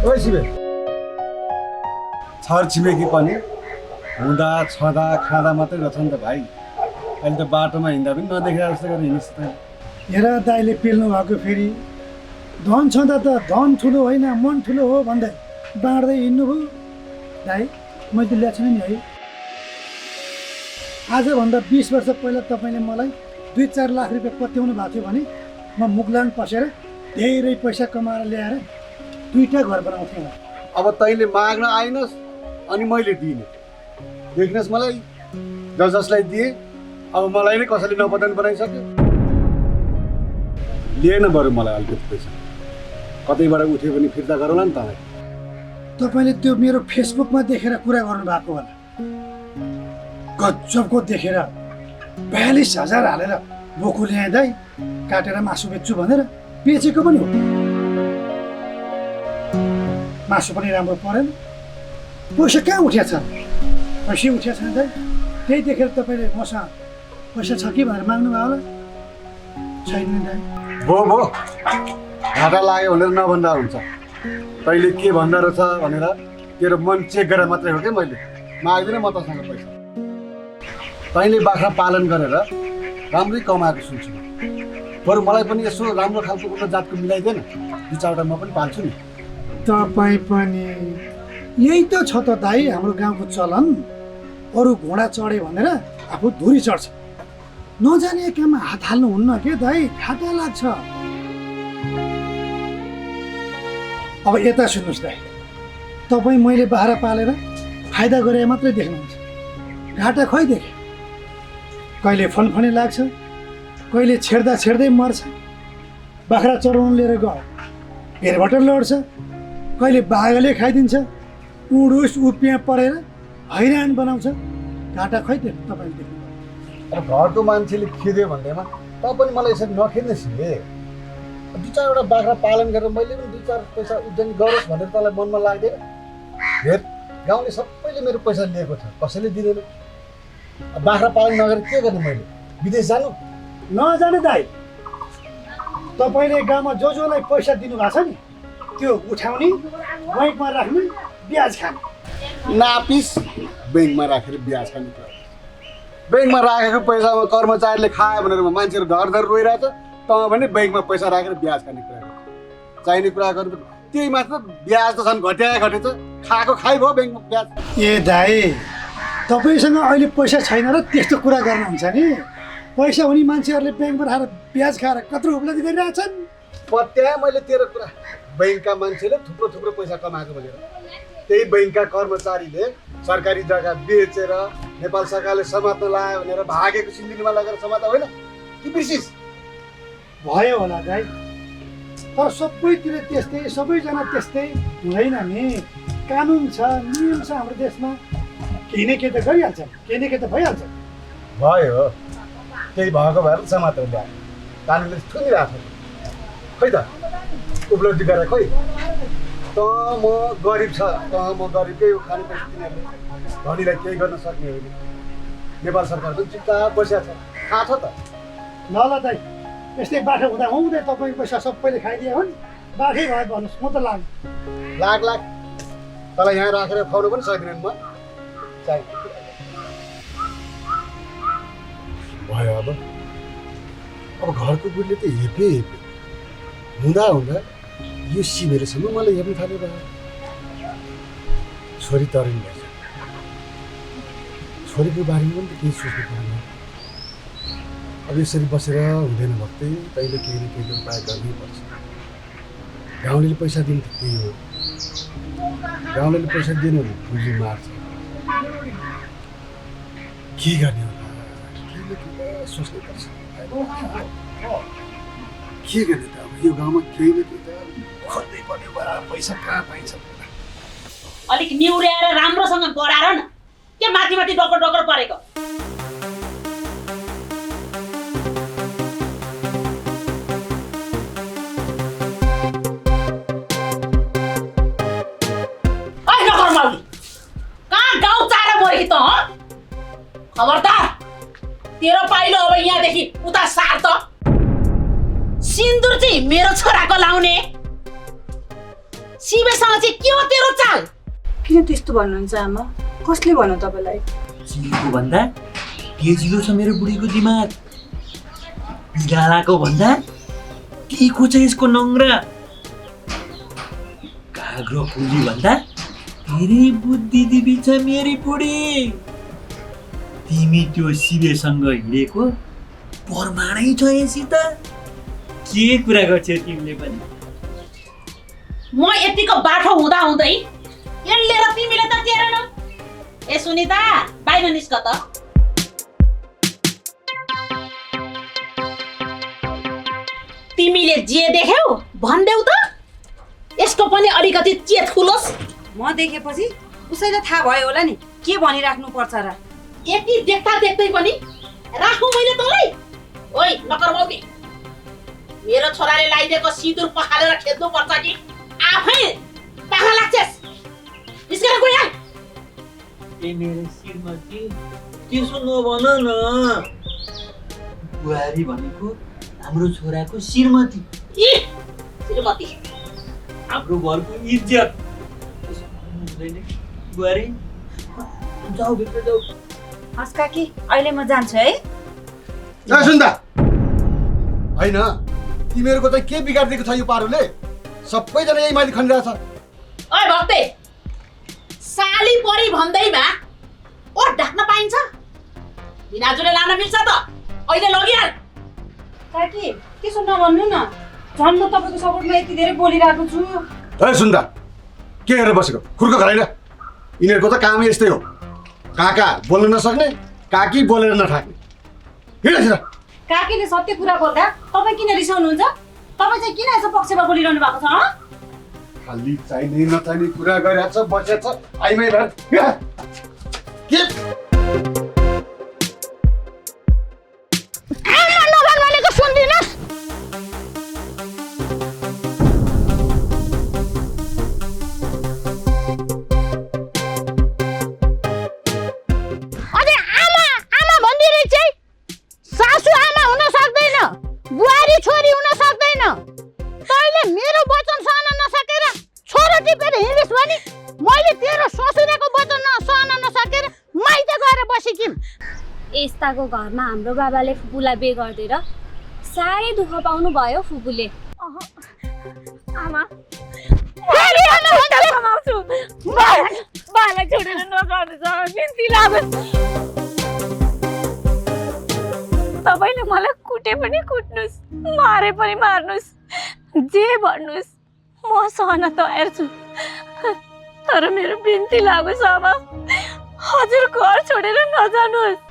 ओइ शिवे, छर छिमेकी पनि हुँदा छँदा खाँदा मात्रै रहेछ नि त भाइ। अहिले त बाटोमा हिँड्दा पनि नदेखेर जस्तो गरेर हिँड्नुहोस् त। हेर दाइले पेल्नु भएको फेरि धन छँदा त धन ठुलो होइन मन ठुलो हो भन्दै बाँड्दै हिँड्नुभयो। दाइ मैले त ल्याएको छैन नि है। आजभन्दा 20 वर्ष पहिला तपाईँले मलाई 2-4 लाख रुपियाँ पत्याउनु भएको थियो भने म मुगलान पसेर धेरै पैसा कमाएर ल्याएर 2टा घर बनाउँथेँ। अब तैँले माग्न आइनस् अनि मैले दिने देख्नुहोस् मलाई जसलाई दिए अब मलाई नै कसैले नपत्याउनु बनाइसक्यो। लिएन बरु मलाई अलिकति पैसा कतैबाट उठ्यो भने फिर्ता गरौँला नि तँलाई। तपाईँले त्यो मेरो फेसबुकमा देखेर कुरा गर्नु भएको होला। गजबको देखेर 42,000 हालेर बोकु ल्याँदै काटेर मासु बेच्छु भनेर बेचेको पनि हो। मासु पनि राम्रो परेन, पैसा कहाँ उठ्या छ? पैसा उठ्या छैन दाइ। त्यही देखेर तपाईँले मसँग पैसा छ कि भनेर माग्नु भयो होला। छैन दाइ। भो घाटा लाग्यो भनेर नभन्दा हुन्छ। तैँले के भन्दो रहेछ भनेर तेरो मन चेक गरेर मात्रै हो कि मैले माग्दिनँ म तँसँग पैसा। तैँले बाख्रा पालन गरेर राम्रै कमाएको सुन्छु। बरु मलाई पनि यसो राम्रो खालको उन्नत जातको मिलाइदिएन, 2-4वटा म पनि पाल्छु नि। तपाईँ पनि यही त छ त दाइ हाम्रो गाउँको चलन। अरू घोडा चढे भनेर आफू धुरी चढ्छ। नजाने काममा हात हाल्नुहुन्न के दाइ, घाटा लाग्छ। अब यता सुन्नुहोस् दाइ, तपाईँ मैले बाख्रा पालेर फाइदा गरे मात्रै देख्नुहुन्छ, घाटा खै देखेँ। कहिले फनफनी लाग्छ, कहिले छेड्दै मर्छ। बाख्रा चराउनु लिएर गयो भेरबाट लड्छ, कहिले बाघले खाइदिन्छ, उडुस उपियाँ परेर हैरान बनाउँछ। घाटा खै देख्नु तपाईँले देख्नु। अब घरको मान्छेले खेद्यो भन्दैमा त पनि मलाई यसरी नखेद्नुहोस् नि। 2-4वटा बाख्रा पालन गरेर मैले पनि 2-4 पैसा उब्जनी गरोस् भनेर तँलाई मनमा लाग्दैन? हेर गाउँले सबैले मेरो पैसा लिएको छ, कसैले दिँदैन। बाख्रा पालन नगरेर के गर्ने मैले? विदेश जानु? नजाने दाइ। तपाईँले गाउँमा जोलाई पैसा दिनुभएको छ नि त्यो उठाउने, बैंकमा राख्ने, ब्याज खाने। नापिस बैंकमा राखेर ब्याज खाने कुरा। बैंकमा राखेको पैसामा कर्मचारीले खायो भनेर मान्छेहरू घर रोइरहेछ, तँ भने बैंकमा पैसा राखेर ब्याज खाने कुरा गर्छ। चाहिने कुरा गर्नु त्यही मात्र, ब्याज त झन् घटेछ, खाएको खाइ भयो बैंकमा ब्याज। ए दाइ, तपाईँसँग अहिले पैसा छैन र त्यस्तो कुरा गर्नुहुन्छ नि? पैसा हुने मान्छेहरूले ब्याङ्कमा राखेर ब्याज खाएर कत्रो उपलब्धि गरिरहेछन्। पत्याएँ मैले तेरो कुरा। बैंकका मान्छेले थुप्रो पैसा कमाएको भनेर त्यही बैंकका कर्मचारीले सरकारी जग्गा बेचेर नेपाल सरकारले समात्न लायो भनेर भागेको सिन्धुलीमा लगेर समात्दा होइन कि बिर्सिस? भयो होला दाइ, तर सबैतिर त्यस्तै, सबैजना त्यस्तै हुँदैन नि। कानुन छ, नियम छ हाम्रो देशमा। केही न केही त गरिहाल्छ, केही न केही त भइहाल्छ। भयो त्यही भएको भएर समातेर ल्यायो, कानुनले थुनिरहेको छ। खै त उपलब्धि गरेर खै त म गरिब छ, त म गरिबकै हो, खाने पैसा तिनीहरूले धनीलाई केही गर्न सक्ने होइन। नेपाल सरकार पनि चुपचाप बसिया छ, थाहा छ त? ल दाइ, यस्तै बाटो हुँदै तपाईँको पैसा सबैले खाइदियो भने बाटै भयो भन्नुहोस्, म त लाग तँलाई यहाँ राखेर खुवाउनु पनि सक्दिनँ म। चाहिँ भयो अब घरको बुढीले त हेपे हुँदा यो सिमेरसम्म मलाई हेर्नु थाल्यो भयो। छोरी तरुण भएछ, छोरीको बारेमा पनि त केही सोच्नु पर्दैन। अब यसरी बसेर हुँदैन भक्तै, तैँले केही न केही उपाय गर्नैपर्छ। गाउँले पैसा दिनु त त्यही हो, गाउँले पैसा दिएन भने पुँजी मार्छ। के गर्ने होला, सोच्नुपर्छ। के गर्ने त अब यो गाउँमा केही न केही त खोज्नै पर्यो बा, पैसा कहाँ पाइन्छ? अलिक निहुर्याएर राम्रोसँग गराएर न, के माथि डकर परेको। कहाँ गाउँ चारा मरे कि त? खबरदार, तेरो पाइलो अब यहाँदेखि उता सार त। सिन्दुर चाहिँ मेरो छोराको लाउने। शिवेसँग चाहिँ के हो तेरो चाल? किन त्यस्तो भन्नुहुन्छ आमा? कसले भन्यो तपाईँलाई? चिनीको भन्दा तेजिलो छ मेरो बुढीको दिमाग। बिरालाको भन्दा तिखो छ यसको नङ्ग्रा। काग्रो फुली भन्दा धेरै बुद्धि दिबी छ मेरी बुढी। तिमी त्यो शिवेसँग हिँडेको प्रमाणै छ यसित के कुरा गर्छौ तिमीले पनि म यतिको बाठो हुँदा हुँदै यसले र तिमीले त तेरेन ए सुनिता बाहिर निस्क त तिमीले जे देख्यौ भन्देऊ त यसको पनि अलिकति चेत खुलोस् म देखेपछि उसैलाई थाहा भयो होला नि के भनिराख्नु पर्छ र यति देख्दा देख्दै पनि राखौँ मैले तँलाई ओइ नकर बाउले मेरो छोराले लगाइदिएको सिन्दुर पखालेर खेद्नु पर्छ कि आफै पाखा लाग्छस् निस्केर गइहाल ए मेरो श्रीमती त्यसो नभन न बुहारी भनेको हाम्रो छोराको श्रीमती श्रीमती हाम्रो घरको इज्जत बुहारी जाऊ भित्र जाऊ हस् काकी अहिले म जान्छु है सुन्दा होइन तिमीहरूको त के बिगारिदिएको छ यो पारोले सबैजना यही माथि खनिरहेछ ओइ भक्ते साली परी भन्दैमा ओ ढाक्न पाइन्छ बिनाजुले लान मिल्छ त अहिले लगिहाल काकी त्यसो नभन्नु न झन् म तपाईँको सपोर्टमा यति धेरै बोलिरहेको छु है सुन्दा के हेरेर बसेको खुर्को घराइन यिनीहरूको त काम यस्तै हो काका बोल्न नसक्ने काकी बोलेर नठाक्ने हिँड काकीले सत्य कुरा बोल्दा तपाईँ किन रिसाउनुहुन्छ तपाईँ चाहिँ किन यसो पक्षमा बोलिरहनु भएको छ खाली चाहिने नचाहिने कुरा गरिरहेछ बसेछ आइमै भएर के भनेको सुन्दिनस् अझै आमा आमा भन्दिरै चाहिँ सासु आमा हुन सक्दैन बुहारी छोरी हुन सक्दैन तैँले मेरो वचन सहन नसकेर छोरो टिपेर हिँडिस् भने मैले तेरो ससुराको वचन सहन नसकेर माइत गएर बसेकिम यस्ताको घरमा हाम्रो बाबाले फुपूलाई बे गरिदिएर साह्रै दुःख पाउनु भयो फुपूले आमा फेरि आमा भन्दै कमाउँछु बालाई छोडेर नजानुहोस् बिन्ती लाग्छ तपाईँले मलाई कुटे पनि कुट्नुहोस् मारे पनि मार्नुहोस् जे भन्नुहोस् म सहन तयार छु तर मेरो बिन्ती लागोस् आमा हजुर घर छोडेर नजानुहोस्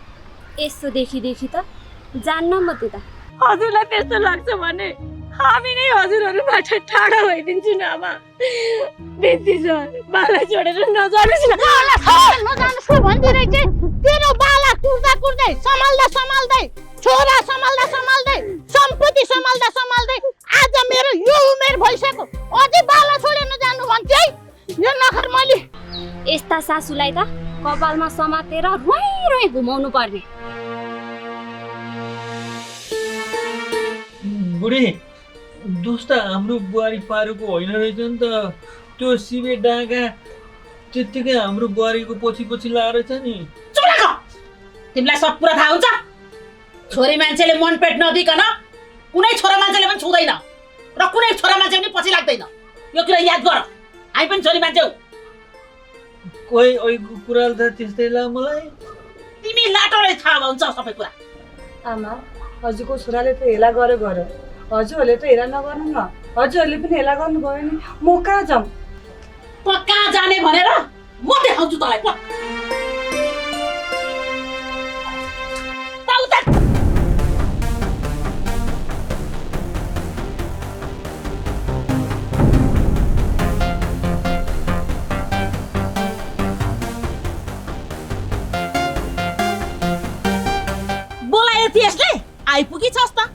यस्तो देखि त जान्न म त्यता हजुरलाई त्यस्तो लाग्छ भने हामी नै हजुरहरूबाट टाढा भइदिन्छु न आमा बिन्ती छ बाला छोडेर नजानुहोस् न नजानुहोस् भन्दिरै चाहिँ तेरो बाला कुर्दा कुर्दै सम्हाल्दै छोरा सम्हाल्दै सम्पत्ति सम्हाल्दै आज मेरो यो उमेर भइसक्यो अझै बाला छोडेर नजानु भन्थे है यो नखर मैले यस्ता सासूलाई त कपालमा समातेर रोइ घुमाउनु पर्ने बुढी दोस्त हाम्रो बुहारी पारेको होइन रहेछ नि त त्यो सिबे डाँगा त्यत्तिकै हाम्रो बुहारीको पछि लाएर छ नि चुप लाग तिमीलाई सब कुरा थाहा हुन्छ छोरी मान्छेले मन पेट नदिकन कुनै छोरा मान्छेले पनि छुँदैन र कुनै छोरा मान्छे पनि पछि लाग्दैन यो कुरा याद गर हामी पनि छोरी मान्छे हौ कोही ओइको कुराले त त्यस्तै ला मलाई तिमी लाटोले थाहा हुन्छ सबै कुरा आमा हजुरको छोराले त हेला गर्यो हजुरहरूले त हेला नगर्नु न हजुरहरूले पनि हेला गर्नुभयो नि म कहाँ जाऊँ त कहाँ जाने भनेर म देखाउँछु तँलाई बोलायो त्यसले आइपुगी छस् त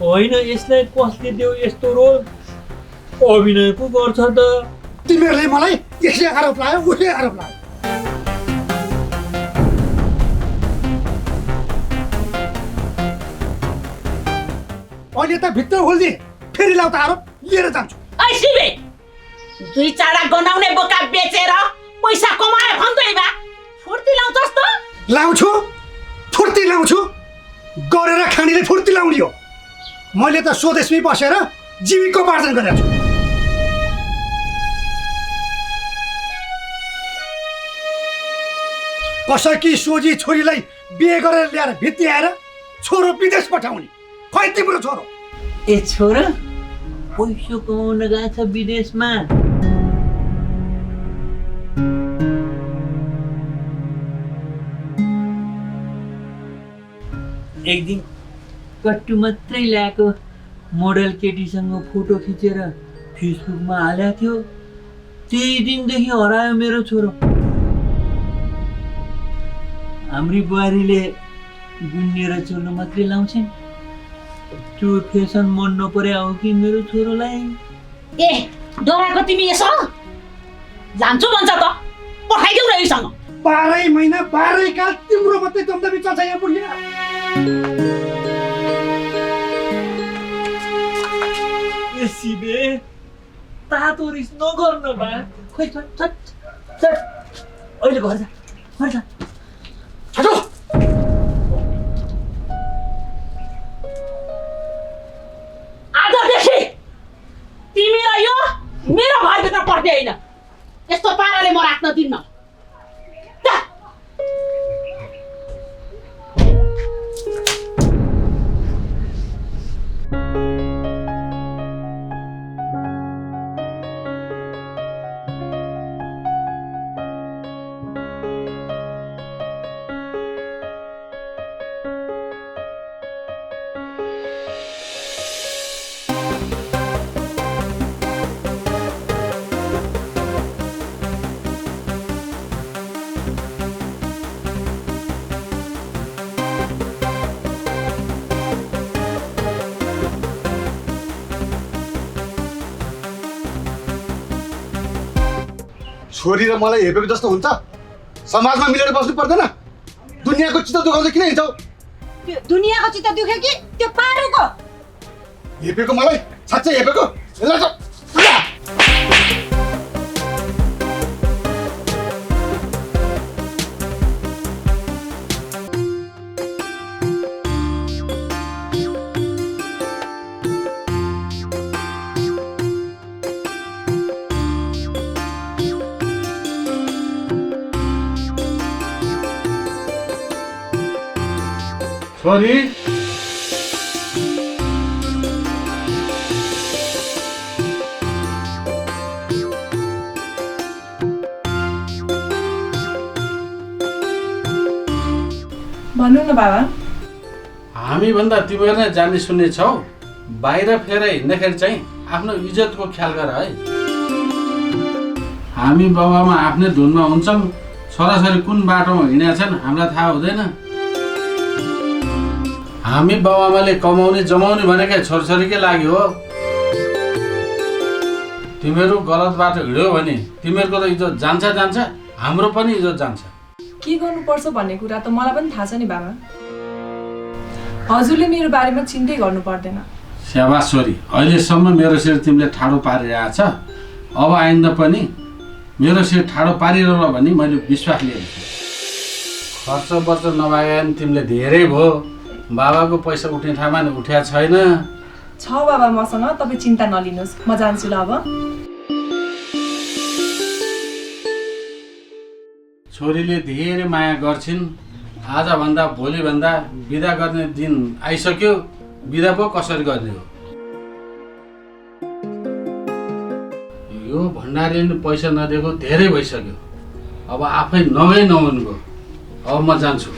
होइन यसलाई कसले दियो यस्तो रोल अभिनय पो गर्छ त तिमीहरूले मलाई यसले आरोप लायो उसले आरोप लायो अहिले त भित्र खोल्दिए फेरि लाउ त आरोप लिएर जान्छु ऐ शिवे 2-4 गनाउने बोका बेचेर पैसा कमाए भन्दै बा फुर्ती लाउँछस् त लाउँछु फुर्ती लाउँछु गरेर खानेले फुर्ती लाउने हो मैले त स्वदेशमै बसेर जीविकोपार्जन गरेको छु कसैकी सोझी छोरीलाई बिहे गरेर ल्याएर भित्याएर छोरो विदेश पठाउने खै तिम्रो छोरो ए छोरा पैसा कमाउन गएको छ विदेशमा एक दिन कट्टु मात्रै ल्याएको मोडल केटीसँग फोटो खिचेर फेसबुकमा हालेको थियो त्यही दिनदेखि हरायो मेरो छोरो हाम्री बुहारीले गुन्नेर चोलो मात्रै लाउँछन् त्यो फेसन मन नपरे हो कि मेरो छोरोलाई ए डराको तिमी यसो जान्छु भन्छ त पठाइदेऊ न यसँग 12 महिना 12 काल तिम्रो मात्रै दमदमी चल्छ यहाँ बुढिया शिवे तातो रिस नगर्न बा खोइ अहिले घर जा छोटो आजदेखि तिमीलाई यो मेरो घरभित्र पर्ने होइन यस्तो पाराले म राख्न दिन्न छोरी र मलाई हेपेको जस्तो हुन्छ समाजमा मिलेर बस्नु पर्दैन दुनियाँको चित्त दुखाउँदै किन हिँड्छौ त्यो दुनियाँको चित्त दुख्यो कि त्यो पारुको हेपेको मलाई साँच्चै हेपेको यसलाई त छोरी भन्नु न बाबा हामीभन्दा तिमीहरू नै जान्ने सुन्ने छौ बाहिर फेर हिँड्दाखेरि चाहिँ आफ्नो इज्जतको ख्याल गर है हामी बाबामा आफ्नै धुनमा हुन्छौँ छोराछोरी कुन बाटोमा हिँडेका छन् हामीलाई थाहा हुँदैन हामी बाबामाले कमाउने जमाउने भनेकै छोरछोरीकै लागि हो तिमीहरू गलत बाटो हिँड्यो भने तिमीहरूको त इज्जत जान्छ हाम्रो पनि इज्जत जान्छ के गर्नुपर्छ भन्ने कुरा त मलाई पनि थाहा छ नि बाबा हजुरले मेरो बारेमा चिन्तै गर्नु पर्दैन स्याबास छोरी अहिलेसम्म मेरो शिर तिमीले ठाडो पारिरहेछ अब आइन्दा पनि मेरो शिर ठाडो पारिरहला भन्ने मैले विश्वास लिएको छु खर्च वर्च नभए तिमीले धेरै भयो बाबाको पैसा उठ्ने ठाउँमा नि उठ्या छैन छ बाबा मसँग तपाईँ चिन्ता नलिनुहोस् म जान्छु ल अब छोरीले धेरै माया गर्छिन् आजभन्दा भोलिभन्दा बिदा गर्ने दिन आइसक्यो बिदा पो कसरी गर्ने हो यो भण्डारीले पैसा नदिएको धेरै भइसक्यो अब आफै नगई नहुनुको अब म जान्छु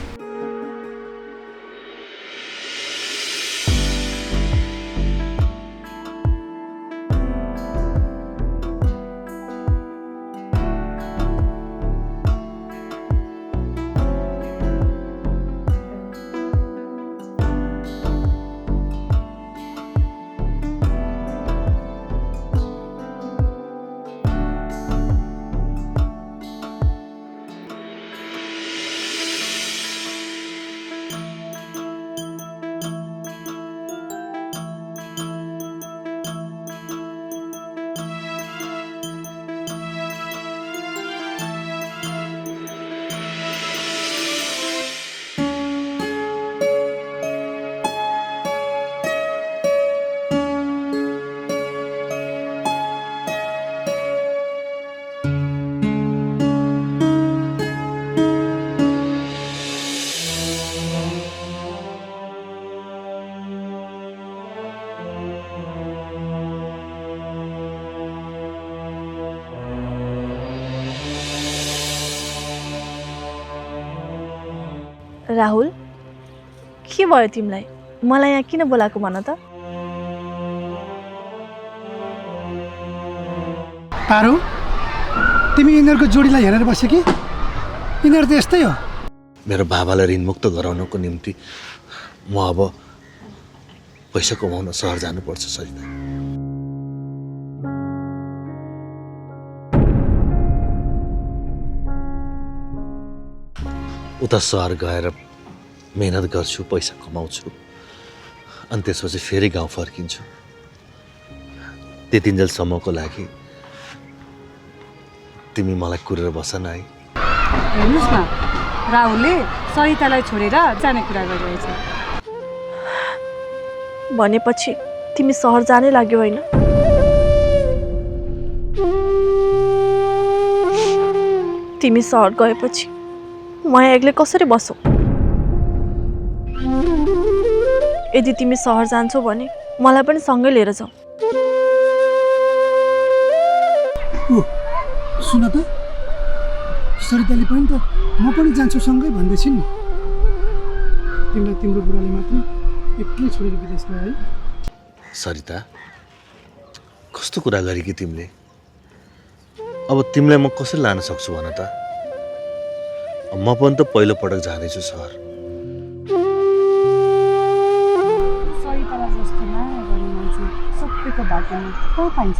राहुल के भयो तिमीलाई मलाई यहाँ किन बोलाएको भन त पारो तिमी यिनीहरूको जोडीलाई हेरेर बस्यो कि यिनीहरू त यस्तै हो मेरो बाबालाई ऋणमुक्त गराउनको निम्ति म अब पैसा कमाउन सहर जानुपर्छ सरिता उता सहर गएर मेहनत गर्छु पैसा कमाउँछु अनि त्यसपछि फेरि गाउँ फर्किन्छु त्यतिन्जेलसम्मको लागि तिमी मलाई कुरेर बस न है हेर्नुहोस् न राहुलले सरितालाई छोडेर जाने कुरा गरिरहेछ भनेपछि तिमी सहर जानै लाग्यो होइन तिमी सहर गएपछि म यहाँ एक्लै कसरी बसौ यदि तिमी सहर जान्छौ भने मलाई पनि सँगै लिएर जाऊ सुन त सरिताले पनि त म पनि जान्छु सँगै भन्दैछु नि तिमीलाई तिम्रो बुढाले मात्र एक्लै छोडेर विदेश गयो है सरिता कस्तो कुरा गरे कि तिमीले अब तिमीलाई म कसरी लान सक्छु भन त म पनि त पहिलो पटक जाँदैछु सहर सरितालाई जस्तो माया गर्ने मान्छे सबैको भाग्यमा कहाँ पाइन्छ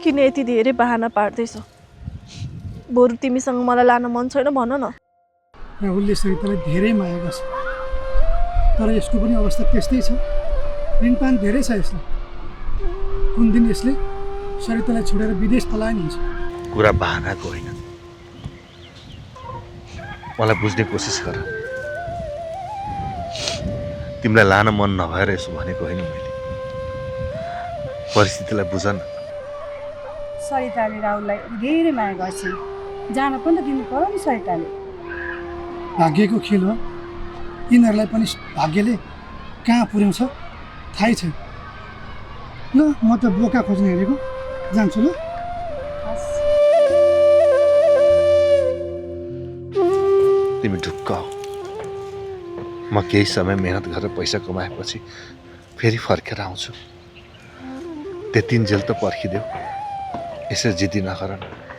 किन यति धेरै बहाना पार्दैछौ बरु तिमीसँग मलाई लान मन छैन भन न राहुलले सरितालाई धेरै माया गर्छ तर यसको पनि अवस्था त्यस्तै छ ऋणपान धेरै छ यसलाई कुन दिन यसले सरितालाई छोडेर विदेश पलायन हुन्छ कुरा बहानाको होइन मलाई बुझ्ने कोसिस गर तिमीलाई लान मन नभएर यसो भनेको होइन मैले परिस्थितिलाई बुझ न सरिताले राहुललाई धेरै माया गर्छ जान पनि त दिनु पर्यो नि सरिताले भाग्यको खेल हो यिनीहरूलाई पनि भाग्यले कहाँ पुर्याउँछ थाहै छैन ल म त बोका खोज्न हेरेको जान्छु ल तिमी ढुक्क हौ म केही समय मेहनत गरेर पैसा कमाएपछि फेरि फर्केर आउँछु त्यतिन्जेल त पर्खिदेऊ यसरी जिद्दी नगर न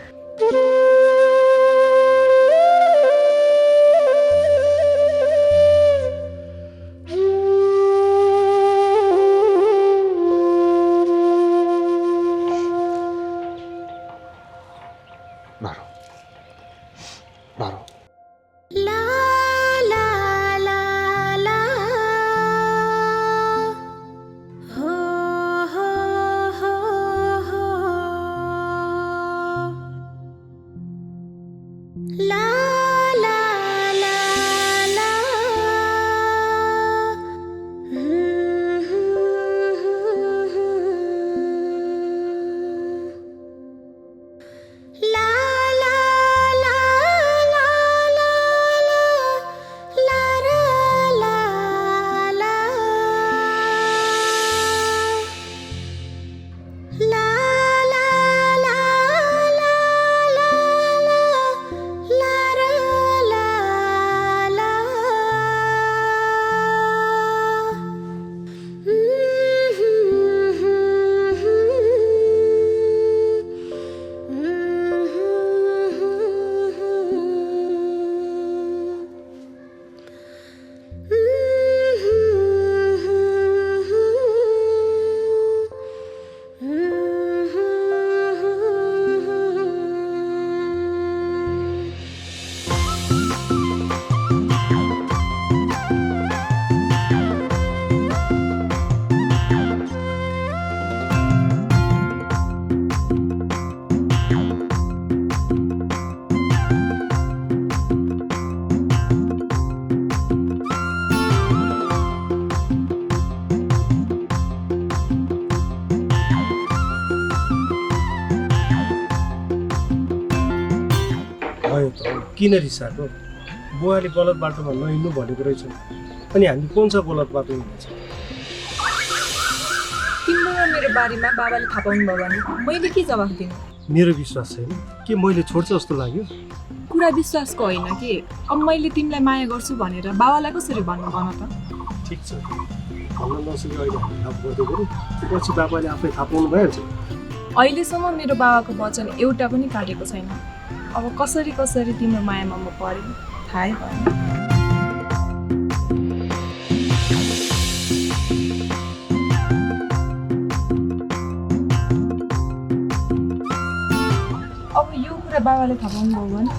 किन रिसाएको? बुवाले गलत बाटोमा नहिँड्नु भनेको रहेछ अनि हामी कुन चाहिँ गलत बाटो हिँड्छ? तिम्रो र मेरो बारेमा बाबाले थाहा पाउनु भयो भने मैले के जवाफ दिनु? मेरो विश्वास छैन के मैले छोड्छ जस्तो लाग्यो। कुरा विश्वासको होइन कि अब मैले तिमीलाई माया गर्छु भनेर बाबालाई कसरी भन्नु भन त? ठिक छ भन्न नसके अहिले हामी थाहा गर्दै गरौँ पछि बाबाले आफै थाहा पाउनु भइहाल्छ। अहिलेसम्म मेरो बाबाको वचन एउटा पनि काटेको छैन। अब कसरी कसरी तिम्रो मायामा म परेँ थाहै भएन। अब यो कुरा बाबाले थाहा पाउनु भयो भने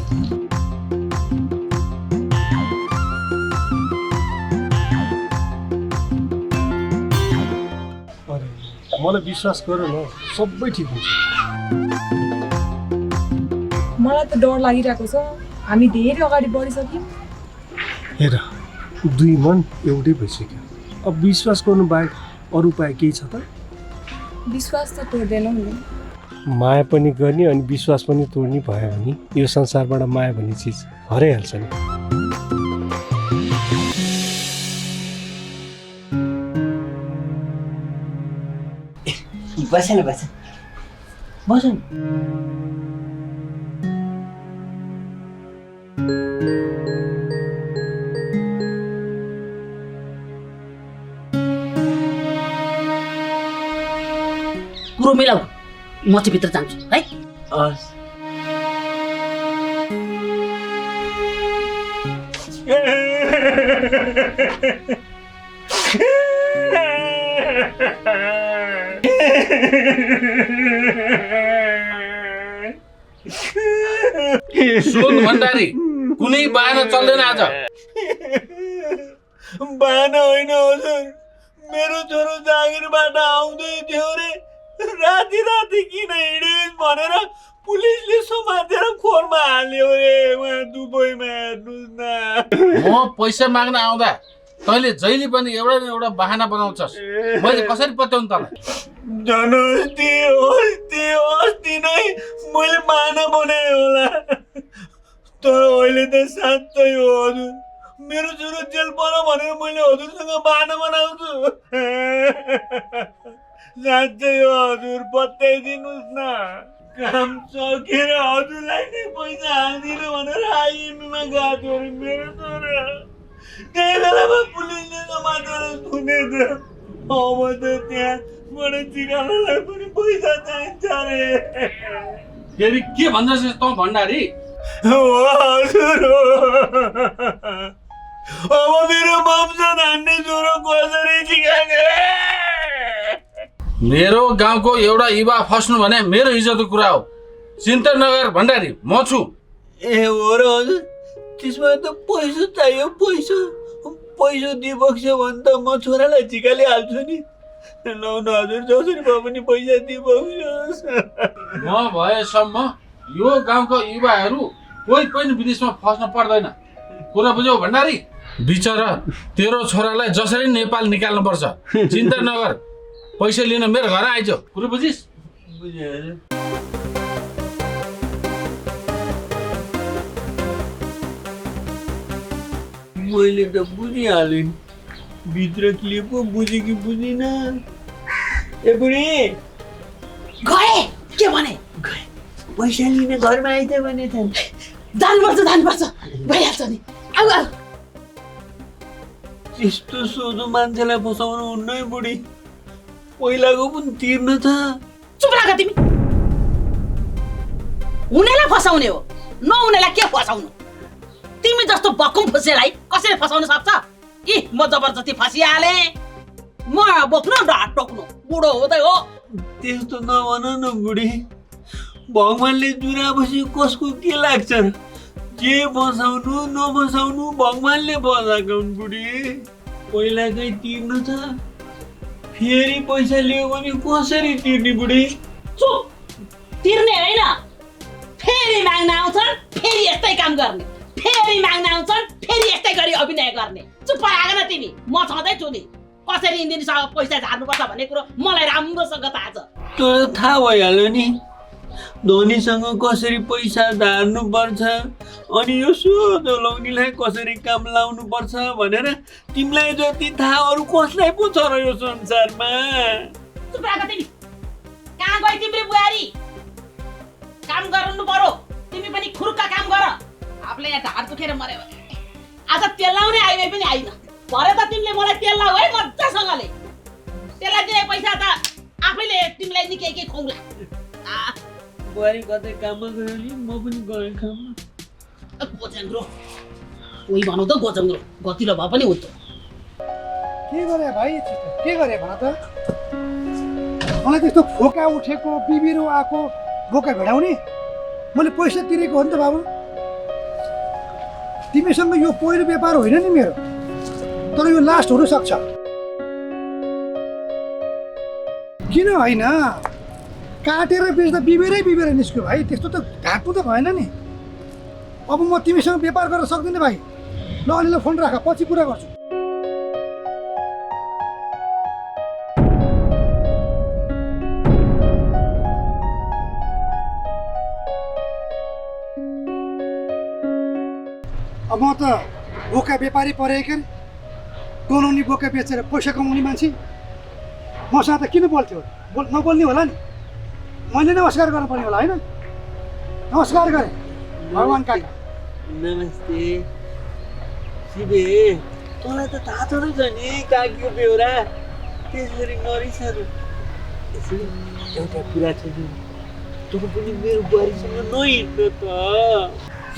मलाई विश्वास गर न सबै ठिक हुन्छ। मलाई त डर लागिरहेको छ। हामी धेरै अगाडि बढिसक्यौँ। हेर 2 मन एउटै भइसक्यो। अब विश्वास गर्नु बाहेक अरू उपाय केही छ त? विश्वास त तोड्दैनौ नि। माया पनि गर्ने अनि विश्वास पनि तोड्ने भयो भने यो संसारबाट माया भन्ने चिज हराइहाल्छ नि। बस न बस बस कुरो मिलाऊ म चाहिँ भित्र जान्छु है। हस् सुन भण्डारी कुनै बाहना चल्दैन आज। बाहना होइन हजुर, मेरो छोरो जागिरबाट आउँदै थियो रे, राति राति किन हिँडेस् भनेर पुलिसले समातेर खोरमा हाल्यो रे। उहाँ दुबईमा हेर्नुहोस् न। म पैसा माग्न आउँदा तैँले जहिले पनि एउटा न एउटा बाहना बनाउँछस्। मैले कसरी पत्याउनु तँलाई? झन् अस्ति नै मैले बाहना बनाएँ होला, तर अहिले त साँच्चै हो हजुर, मेरो छोरो जेल पऱ्यो भनेर मैले हजुरसँग बाहना बनाउँछु। साँच्चै हो हजुर, बताइदिनुहोस् न। काम सकेर हजुरलाई नै पैसा हालिदिनु भनेर आइएममा गएको थियो अरे मेरो छोरा। त्यही बेलामा पुलिसले समातेर थुनेछ। अब त त्यहाँबाट चिकालोलाई पनि पैसा चाहिन्छ अरे। फेरि के भन्छस् तँ भण्डारी? हो हजुर हो। अब मेरो वंश धान्ने छोरो कसरी सिकाएको? मेरो गाउँको एउटा युवा फस्नु भने मेरो इज्जतको कुरा हो। चिन्ता नगर भण्डारी, म छु। ए हो र हजुर, त्यसमा त पैसा चाहियो। पैसा दिइबक्स्यो भने त म छोरालाई झिकालिहाल्छु नि। लौ न हजुर, जसरी भए पनि पैसा दिइबक्स्योस्। म भएसम्म यो गाउँको युवाहरू कोही पनि विदेशमा फस्न पर्दैन। कुरा बुझ्यौ भण्डारी? बिचरा तेरो छोरालाई जसरी नेपाल निकाल्नुपर्छ। चिन्ता नगर, पैसा लिन मेरो घर आइज। कुरो बुझिस्? बुझेँ। मैले त बुझिहालेँ, भित्र के पो बुझेँ कि बुझिन। ए बुढी गए के भने? पैसा लिने घरमा आइज भने जानुपर्छ भइहाल्छ नि। आऊ आऊ। त्यस्तो सोझो मान्छेलाई फसाउनु हुन्न है बुढी, पहिलाको पनि तिर्न छ। चुप लाग तिमी। हुनेलाई फसाउने हो, नहुनेलाई के फसाउनु? तिमी जस्तो बकुम फुसेलाई कसरी फसाउन सक्छ? म जबरजस्ती फसिहाले, म बोक्नु र टोक्नु, बुढो हुँदै हो। त्यस्तो नभन न बुढी, भगवानले जुरापछि कसको के लाग्छ? जे बसाउनु नबसाउनु भगवानले बसाएको बुढी। पहिलाकै तिर्नु छ, फेरि पैसा लियो भने कसरी तिर्ने बुढी? चुप, तिर्ने होइन, फेरि माग्न आउँछन् फेरि यस्तै काम गर्ने, फेरि माग्न आउँछन् फेरि यस्तै गरी अभिनय गर्ने। चुप लाग न तिमी, म छँदैछु नि। कसरी इन्दिनीसँग पैसा झार्नुपर्छ भन्ने कुरो मलाई राम्रोसँग थाहा छ। तर थाहा भइहाल्यो नि, धनीसँग कसरी पैसा धार्नुपर्छ अनि यो सोझो लौनीलाई कसरी काम लाउनुपर्छ भनेर तिमीलाई जति थाहा अरू कसलाई पो छ र यो संसारमा। चुप राख तिमी। कहाँ गई तिम्रो बुहारी? काम गर्नु पर्यो। तिमी पनि खुर्का काम गर। आफूले यहाँ ढाड दुखेर मर्यो भने आज तेल लाउने आइमै पनि आइन। भरे त तिमीले मलाई तेल लाऊ है मजासँगले। त्यसलाई दिने पैसा त आफैले तिमीलाई निकै खुवाउला। बुहारी कतै काममा गयो नि म पनि गएँ काममा। गोजङ्ग्रो उही भनौँ त गोजङ्ग्रो गतिलो भए पनि हुन्छ। के गरे भाइ के गरे भन त? मलाई त्यस्तो फोका उठेको बिबिरो आएको बोका भेडाउने मैले पैसा तिरेको हो नि त बाबु। तिमीसँग यो पहिलो व्यापार होइन नि मेरो, तर यो लास्ट हुनसक्छ। किन होइन? काटेर बेच्दा बिबेरै निस्क्यो भाइ। त्यस्तो त घाटु त भएन नि। अब म तिमीसँग व्यापार गर्न सक्दिनँ भाइ। ल अलिअलि फोन राख, पछि कुरा गर्छु। अब म त बोका व्यापारी परेँ के गनाउने बोका बेचेर पैसा कमाउने मान्छे। मसँग त किन बोल्थ्यो? नबोल्ने होला नि। मैले नमस्कार गर्नुपर्ने होला होइन? नमस्कार गरेँ भगवान् काका। नमस्ते शिवे। तँलाई त थाहा छ नि काकीको बेहोरा। त्यसरी नरिसानु। यसरी एउटा कुरा छ नि, तँ पनि मेरो बुहारीसँग नहिँड्नु त।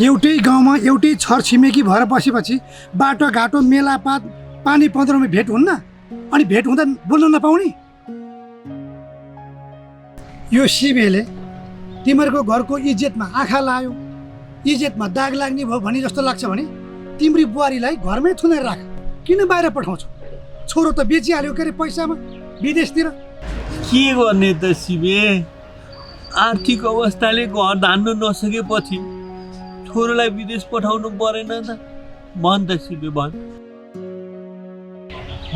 एउटै गाउँमा एउटै छरछिमेकी भएर बसेपछि बाटोघाटो मेलापात पानी पँध्रमा भेट हुन्न अनि भेट हुँदा बोल्न नपाउने? यो शिवेले तिमीहरूको घरको इज्जतमा आँखा लायो, इज्जतमा दाग लाग्ने भयो भने जस्तो लाग्छ भने तिम्री बुहारीलाई घरमै थुनेर राख। किन बाहिर पठाउँछौ? छोरो त बेचिहाल्यो के अरे पैसामा विदेशतिर। के गर्ने त शिवे? आर्थिक अवस्थाले घर धान्न नसकेपछि छोरोलाई विदेश पठाउनु परेन त? भन त शिवे भन।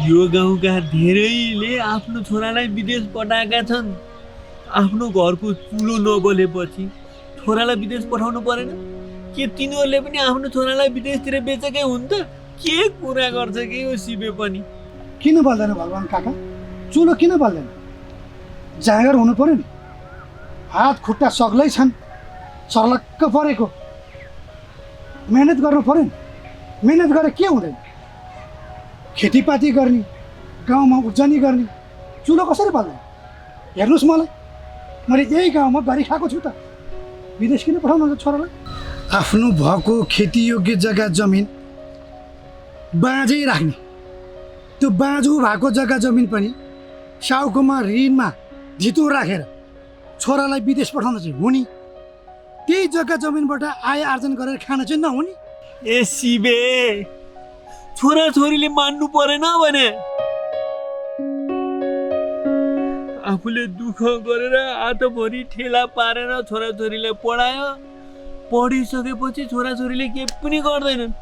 यो गाउँका धेरैले आफ्नो छोरालाई विदेश पठाएका छन्। आफ्नो घरको चुलो नबलेपछि छोरालाई विदेश पठाउनु परेन? के तिनीहरूले पनि आफ्नो छोरालाई विदेशतिर बेचेकै हुन् त? के कुरा गर्छ कि यो शिवे पनि? किन बोल्दैन भगवान् काका? चुलो किन बोल्दैन? जाँगर हुनु पर्यो नि। हात खुट्टा सग्लै छन्, सर्लक्क परेको। मेहनत गर्नु पर्यो नि। मेहनत गरेर के हुँदैन? खेतीपाती गर्ने, गाउँमा उब्जनी गर्ने, चुलो कसरी पाल्दैन? हेर्नुहोस् मलाई, मैले यही गाउँमा गरी खाएको छु त। विदेश किन पठाउनु छोरालाई? आफ्नो भएको खेतीयोग्य जग्गा जमिन बाँझै राख्ने, त्यो बाँझो भएको जग्गा जमिन पनि साउकोमा ऋणमा धितो राखेर छोरालाई विदेश पठाउन चाहिँ हुने। त्यही जग्गा जमिनबाट आय आर्जन गरेर खान चाहिँ नहुने। ए शिवे, छोराछोरीले मान्नु परेन भने आफूले दुःख गरेर हातभरि ठेला पारेर छोराछोरीलाई पढायो। पढिसकेपछि छोराछोरीले के पनि गर्दैनन्,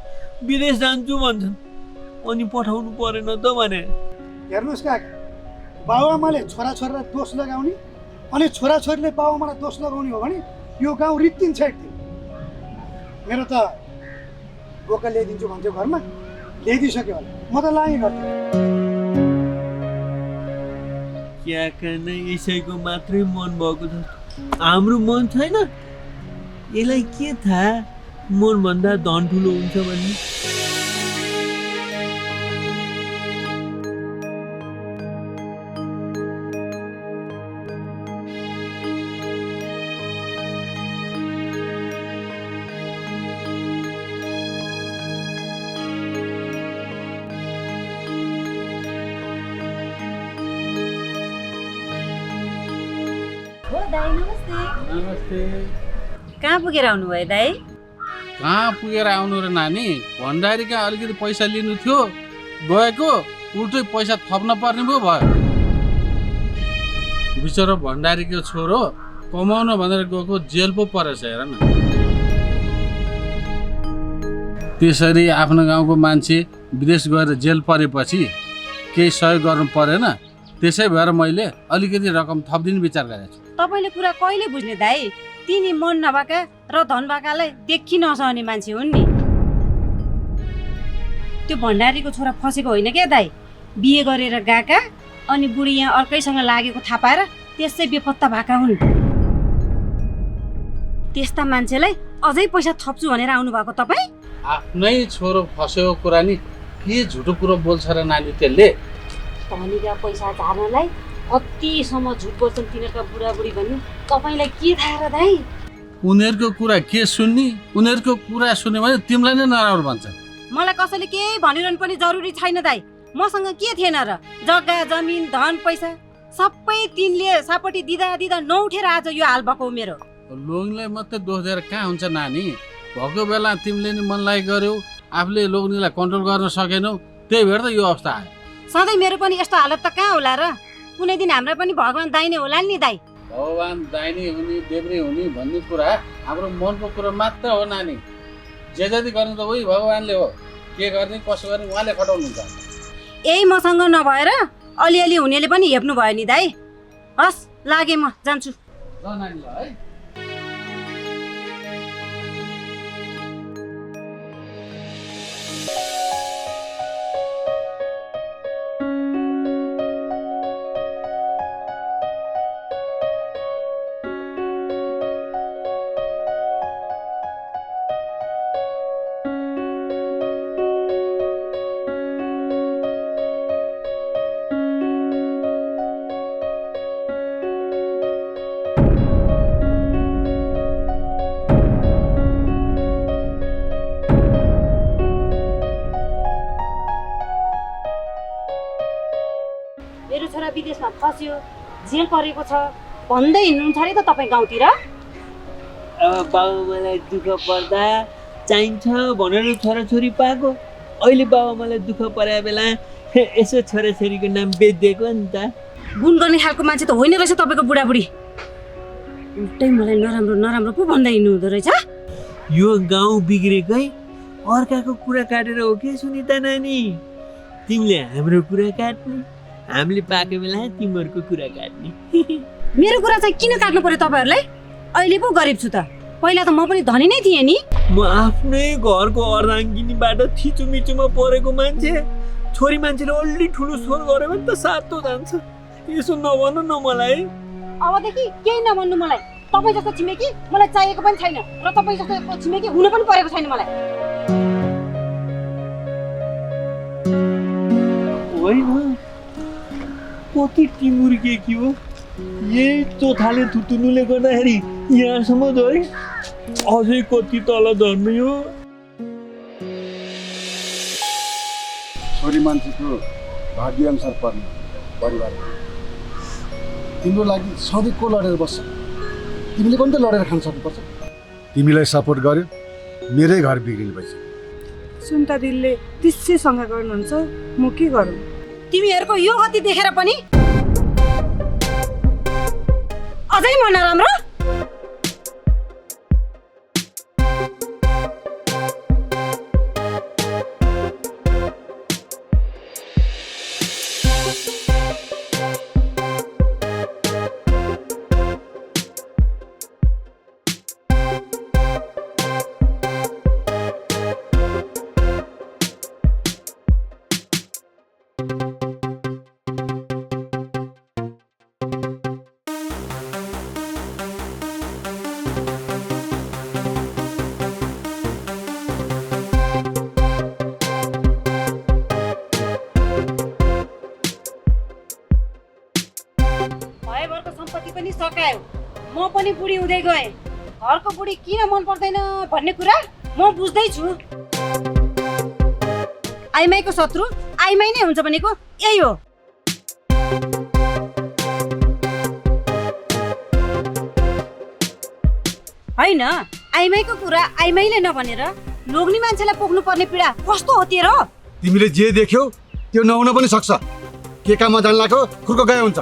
विदेश जान्छु भन्छन्। अनि पठाउनु परेन त भने? हेर्नुहोस् काका, बाबुआमाले छोराछोरीलाई दोष लगाउने अनि छोराछोरीले बाबुआमालाई दोष लगाउने हो भने यो गाउँ रित्तिन्छ एकदम। मेरो त बोका ल्याइदिन्छु भन्थ्यो घरमा, ल्याइदिइसक्यो होला। म त लाएँ गर्थेँ। क्या गर्न यसैको मात्रै मन भएको छ, हाम्रो मन छैन? यसलाई के थाहा मनभन्दा धन ठुलो हुन्छ भन्ने? नमस्ते। कहाँ पुगेर आउनुभयो दाइ? कहाँ पुगेर आउनु र नानी? भण्डारी कहाँ अलिकति पैसा लिनु थियो, गएको उल्टै पैसा थप्न पर्ने पो भयो। बिचरा भण्डारीको छोरो कमाउन भनेर गएको जेल पो परेछ हेर न। त्यसरी आफ्नो गाउँको मान्छे विदेश गएर जेल परेपछि केही सहयोग गर्नु परेन? त्यसै भएर मैले अलिकति रकम थपिदिने विचार गरेको छु। तपाईँले कुरा कहिले बुझ्ने दाइ? तिनी मन नभएका र धन भएकालाई देखि नसहने मान्छे हुन् नि। त्यो भण्डारीको छोरा फसेको होइन क्या दाइ, बिहे गरेर गएका अनि बुढी यहाँ अर्कैसँग लागेको थाहा पाएर त्यसै बेपत्ता भएका हुन्। त्यस्ता मान्छेलाई अझै पैसा थप्छु भनेर आउनुभएको तपाईँ? आफ्नै छोरो फसेको कुरा नि के झुटो कुरो बोल्छ र नानी त्यसले? धनीका पैसा झार्नलाई कतिसम्म झुट बोल्छन् तिनीहरूका बुढाबुढी भन्नु तपाईँलाई के थाहा र दाइ? उनीहरूको कुरा के सुन्ने? उनीहरूको कुरा सुन्यो भने तिमीलाई नै नराम्रो भन्छ। मलाई कसैले केही भनिरहनु पनि जरुरी छैन दाइ। मसँग के थिएन र? जग्गा जमिन धन पैसा सबै तिनले सापट्टि दिँदा दिँदा नउठेर आज यो हाल भएको मेरो। लोग्नेलाई मात्रै दोष दिएर कहाँ हुन्छ नानी? भएको बेला तिमीले नि मनलाई गर्यौ, आफूले लोग्नेलाई कन्ट्रोल गर्न सकेनौ, त्यही भएर त यो अवस्था आयो। सधैँ मेरो पनि यस्तो हालत त कहाँ होला र? कुनै दिन हाम्रो पनि भगवान् दाइने होला नि दाइ। भगवान् दाहिने हुने देब्रे हुने भन्ने कुरा हाम्रो मनको कुरा मात्र हो नानी। जे जति गर्ने त उही भगवान्ले हो, के गर्ने कसो गर्ने उहाँले खटाउनुहुन्छ। यही मसँग नभएर अलिअलि हुनेले पनि हेप्नु भयो नि दाइ। हस् लागे म जान्छु। ल नानी ल है। मेरो छोरा विदेशमा फस्यो, जेल परेको छ भन्दै हिँड्नुहुन्छ अरे त तपाईँ गाउँतिर? अब बाबुआमालाई दुःख पर्दा चाहिन्छ भनेर छोराछोरी पाएको। अहिले बाबुआमालाई दुःख परेको बेला यसो छोराछोरीको नाम बेचिदिएको नि त। गुण गर्ने खालको मान्छे त होइन रहेछ तपाईँको बुढाबुढी। उल्टै मलाई नराम्रो नराम्रो पो भन्दै हिँड्नु हुँदो रहेछ। यो गाउँ बिग्रेकै अर्काको कुरा काटेर हो के सुनिता नानी? तिमीले हाम्रो कुरा काट्ने, हामीले पाएको बेला तिमीहरूको कुरा काट्ने। मेरो कुरा चाहिँ किन काट्नु पर्यो तपाईँहरूलाई? अहिले पो गरिब छु त, पहिला त म पनि धनी नै थिएँ नि। म आफ्नै घरको अर्धाङ्गिनीबाट थिचुमिचुमा परेको मान्छे। छोरी मान्छेले अलि ठुलो स्वर गर्यो भने त सातो जान्छ। यसो नभन्नु न मलाई। अबदेखि केही नभन्नु मलाई। तपाईँ जस्तो छिमेकी मलाई चाहिएको पनि छैन र तपाईँ जस्तो छिमेकी हुनु पनि परेको छैन मलाई। होइन कति टिमुरी के हो? यही चोथाले थुतुनुले गर्दाखेरि यहाँसम्म झरे, अझै कति तल झर्ने हो। छोरी मान्छेको भाग्यअनुसार पर्ने परिवार। तिम्रो लागि सधैँ को लडेर बस्छ? तिमीले पनि त लडेर खान सक्नुपर्छ। तिमीलाई सपोर्ट गर्यो, मेरै घर बिग्रिनु भएछ। सुन्ता दिलले त्यसैसँग गर्नुहुन्छ, म के गरौँ? तिमीहरूको यो गति देखेर पनि अझै मन नराम्रो? भएभरको सम्पत्ति पनि सकायो, म पनि बुढी हुँदै गएँ। घरको बुढी किन मन पर्दैन भन्ने कुरा म बुझ्दैछु। आइमाईको शत्रु आइमाई नै हुन्छ भनेको यही हो। होइन, आइमाईको कुरा आइमाईले नभनेर लोग्ने मान्छेलाई पोख्नु पर्ने पीडा कस्तो हो तेरो? तिमीले जे देख्यौ त्यो नहुन पनि सक्छ। के काममा जान लाग्यो खुर्को गए हुन्छ।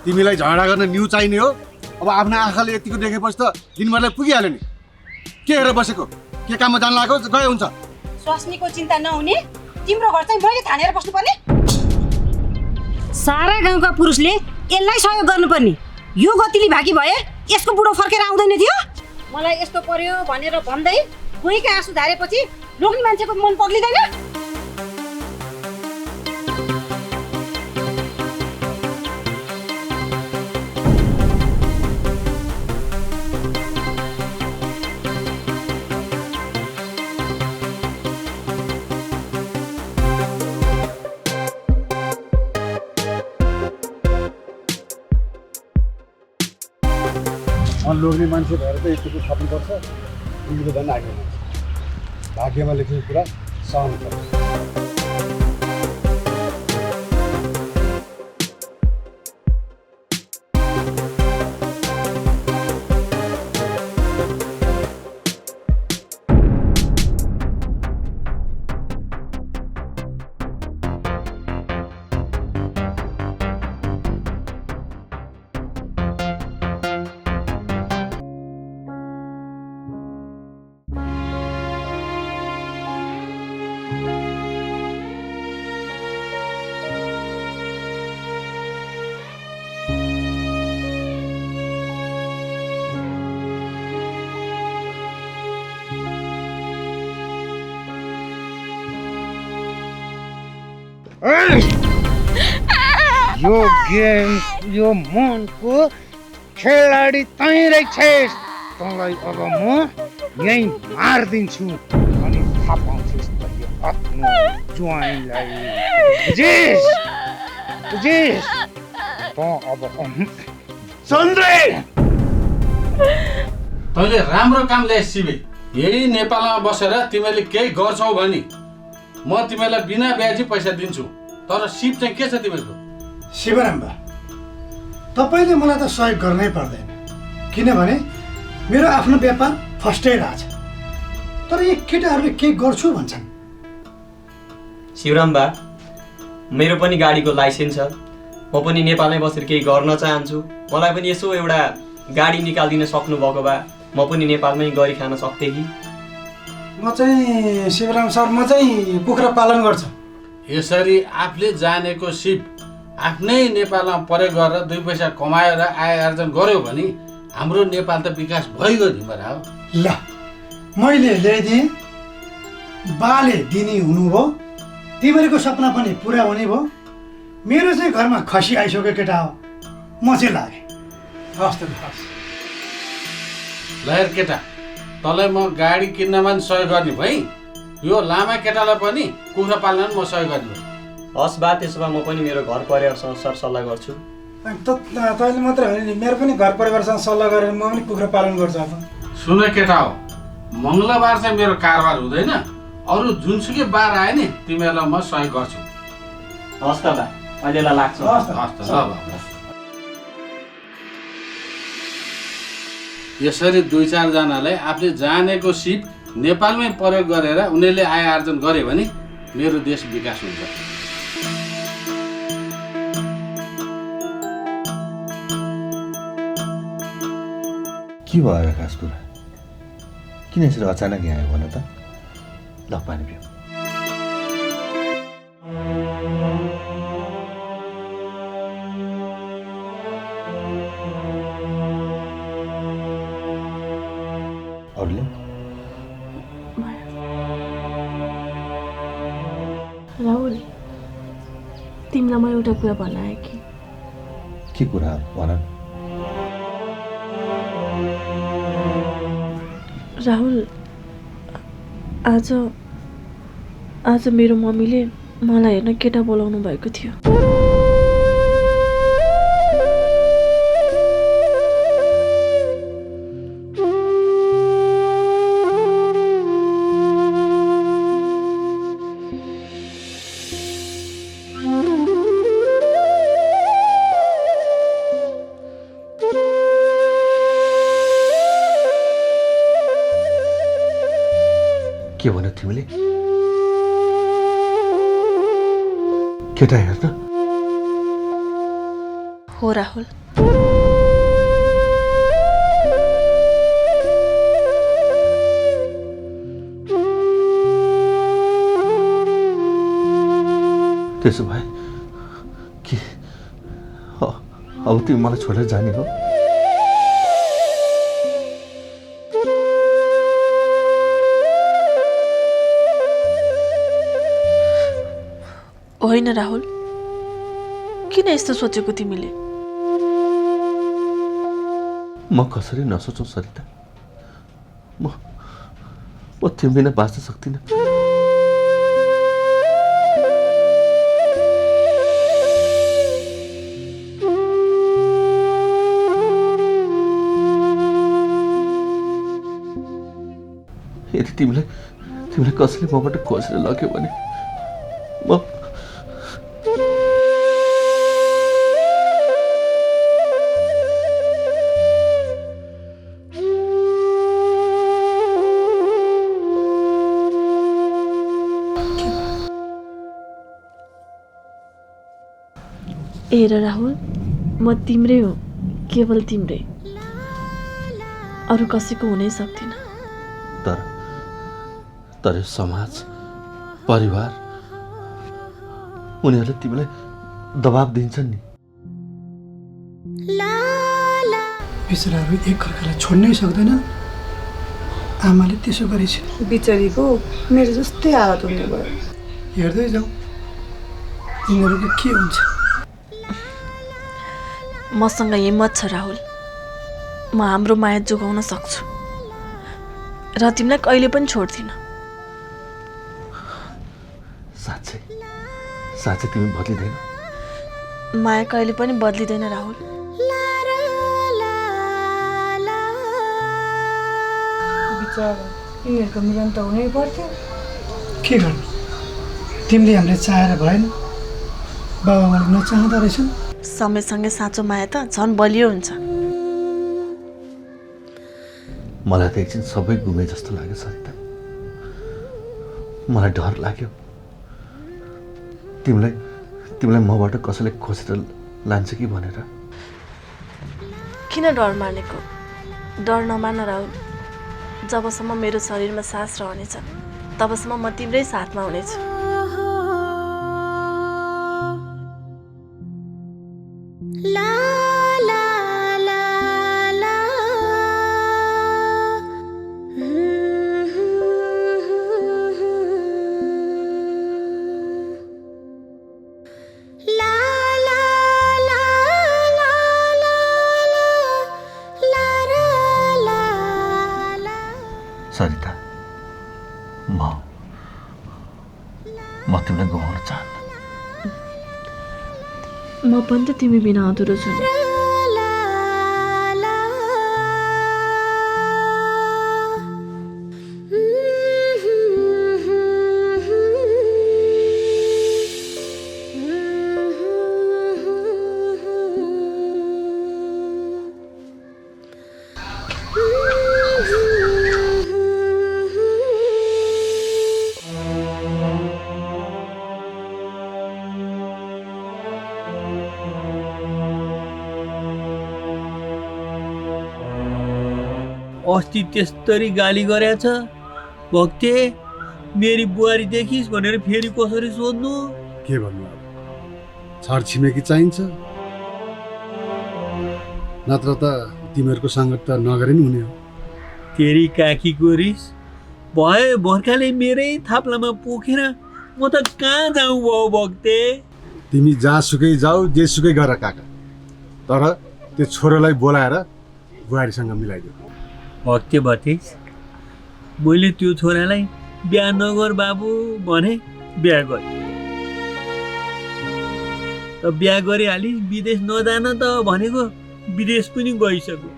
तिमीलाई झगडा गर्न न्यु चाहिने हो? अब आफ्ना आँखाले यतिको देखेपछि त दिनभरलाई पुगिहाल्यो नि। के हेरेर बसेको? के काममा जान लाग्यो गए हुन्छ। स्वास्नीको चिन्ता नहुने तिम्रो घर चाहिँ मैले थानेर बस्नुपर्ने? सारा गाउँका पुरुषले यसलाई सहयोग गर्नुपर्ने। यो गतिले भागी भए यसको बुढो फर्केर आउँदैन थियो। मलाई यस्तो पर्यो भनेर भन्दै गोहीका आँसु धारेपछि लोग्ने मान्छेको मन पग्लिँदैन? लोग्ने मान्छे भएर त यस्तो थप्नुपर्छ तिमीले झन् आगे भाग्यमा लेखेको कुरा सहनु पर्छ। यो गेम यो मनको खेलाडी तै रहेछस्। तँलाई अब म यहीँ मारिदिन्छु अनि थाहा पाउँछस् तैँले आफ्नो ज्वाइँलाई। बुझिस् बुझिस् त अब चन्द्रे तैँले राम्रो काम ल्याए शिवे। यही नेपालमा बसेर तिमीले केही गर्छौ भने म तिमीलाई बिना ब्याजी पैसा दिन्छु। तर सिप चाहिँ के छ तिमीहरूको? शिवराम बा, तपाईँले मलाई त सहयोग गर्नै पर्दैन किनभने मेरो आफ्नो व्यापार फस्टाइरहेछ। तर यी केटाहरूले के गर्छु भन्छन्। शिवराम बा, मेरो पनि गाडीको लाइसेन्स छ। म पनि नेपालमै बसेर केही गर्न चाहन्छु। मलाई पनि यसो एउटा गाडी निकालिदिन सक्नुभएको भए म पनि नेपालमै गरी खान सक्थेँ कि। म चाहिँ शिवराम सर, म चाहिँ कुखुरा पालन गर्छु। यसरी आफूले जानेको सिप आफ्नै नेपालमा प्रयोग गरेर 2 पैसा कमाएर आय आर्जन गर्यो भने हाम्रो नेपाल त विकास भइगयो तिमीहरू हो। ल मैले ल्याइदिएँ, बाले दिने हुनुभयो, तिमीहरूको सपना पनि पुरा हुने भयो। मेरो चाहिँ घरमा खसी आइसक्यो केटा हो, म चाहिँ लागेँ। हस् त हस्। लहेर केटा, तँलाई म गाडी किन्नमा पनि सहयोग गर्ने भई, यो लामा केटालाई पनि कुखुरा पाल्न म सहयोग गर्ने भएँ। हस् बा, त्यसो भए म पनि मेरो घर परिवारसँग सरसल्लाह गर्छु। तैँले मात्रै होइन नि, मेरो पनि घर परिवारसँग सल्लाह गरेर म पनि कुखुरा पालन गर्छु। अब सुन केटा हो, मङ्गलबार चाहिँ मेरो कारोबार हुँदैन। अरू जुनसुकै बार आयो नि तिमीहरूलाई म सहयोग गर्छु। हस् त बा, अहिलेलाई लाग्छ। हस् त ल बाबा। यसरी 2-4 जनालाई आफूले जानेको सिप नेपालमै प्रयोग गरेर उनीहरूले आय आर्जन गरे भने मेरो देश विकास हुन्छ। के भयो खास कुरा? किन यसरी अचानक यहाँ आयो भन त? ल पानी पिऊ। अरूले? राहुल, तिमीलाई म एउटा कुरा भन्न आएँ कि। के कुरा भन? राहुल, आज मेरो मम्मीले मलाई हेर्न केटा बोलाउनु भएको थियो। के भन्यो तिमीले? केटा हेर्न? हो राहुल। त्यसो भए के अब तिमी मलाई छोडेर जाने हो? होइन राहुल, किन यस्तो सोचेको तिमीले? म कसरी नसोचौँ सरिता? म तिमी बिना बाँच्न सक्दिनँ। यदि तिमीलाई कसैले मबाट खोजेर लग्यो भने म हेर राहुल, म तिम्रै हो, केवल तिम्रै, अरू कसैको हुनै सक्दिनँ। तर समाज, परिवार, उनीहरूले तिमीलाई दबाब दिन्छन् नि। बिचराहरू एकअर्कालाई छोड्नै सक्दैनन्। आमाले त्यसो गरेछ। बिचरीको मेरो जस्तै हालत हुने भयो। हेर्दै जाउँ तिनीहरूको के हुन्छ। मसँग हिम्मत छ राहुल, म हाम्रो माया जोगाउन सक्छु र तिमीलाई कहिले पनि छोड्दिनँ। साँच्चै तिमी बदलिँदैन? माया कहिले पनि बदलिँदैन राहुल। बिचरा यिनीहरूको मिलन त हुनै पर्थ्यो। के गर्नु, तिमीले हामीले चाहेर भएन, बाबाआमाले नचाहँदो रहेछन्। समयसँगै साँचो माया त झन् बलियो हुन्छ। मलाई त एकछिन सबै गुमे जस्तो लाग्यो सरिता। मलाई डर लाग्यो तिमीलाई मबाट कसैले खोजेर लान्छ कि भनेर। किन डर मानेको? डर नमान राहुल। जबसम्म मेरो शरीरमा सास रहनेछ तबसम्म म तिम्रै साथमा हुनेछु। सरिता, म तिमीलाई गुमाउन चाहन्न। म पनि त तिमी बिना अधुरो छु नि। अस्ति त्यस्तरी गाली गरेछ भक्ते, मेरी बुहारी देखिस् भनेर फेरि कसरी सोध्नु? के भन्नु, अब छर छिमेकी चाहिन्छ, नत्र त तिमीहरूको सङ्गत त नगरे नि हुने हो। तेरी काकीको रिस भए भर्खाले मेरै थाप्लामा पोखेर म त कहाँ जाउँ भयो भक्ते? तिमी जहाँसुकै जाऊ, जेसुकै गर काका, तर त्यो छोरोलाई बोलाएर बुहारीसँग मिलाइदेऊ। भक्ते भतिज, मैले त्यो छोरालाई बिहा नगर बाबु भने बिहा गरेँ। र बिहा गरिहाली विदेश नजान त भनेको विदेश पनि गइसक्यो।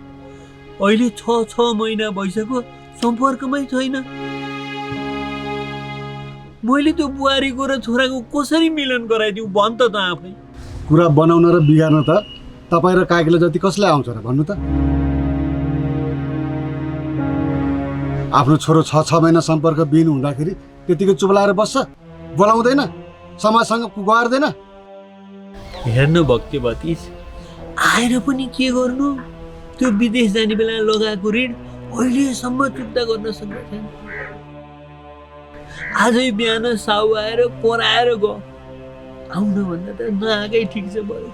अहिले 6 महिना भइसक्यो, सम्पर्कमै छैन। मैले त्यो बुहारीको र छोराको कसरी मिलन गराइदिउँ भन् त आफै। कुरा बनाउन र बिगार्न त तपाईँ र काकीलाई जति कसलाई आउँछ र भन्नु त। आफ्नो छोरो 6 महिना सम्पर्क बिन हुँदाखेरि त्यतिकै चुप्लाएर बस्छ, बोलाउँदैन, समाजसँग गुहार्दैन। हेर्न भक्ति भतिज, आएर पनि के गर्नु? त्यो विदेश जाने बेला लगाएको ऋण अहिलेसम्म चुक्ता गर्न सक्दैन। आजै बिहान साउ आएर कराएर गयो। आउनुभन्दा त नआएकै ठिक छ बरु।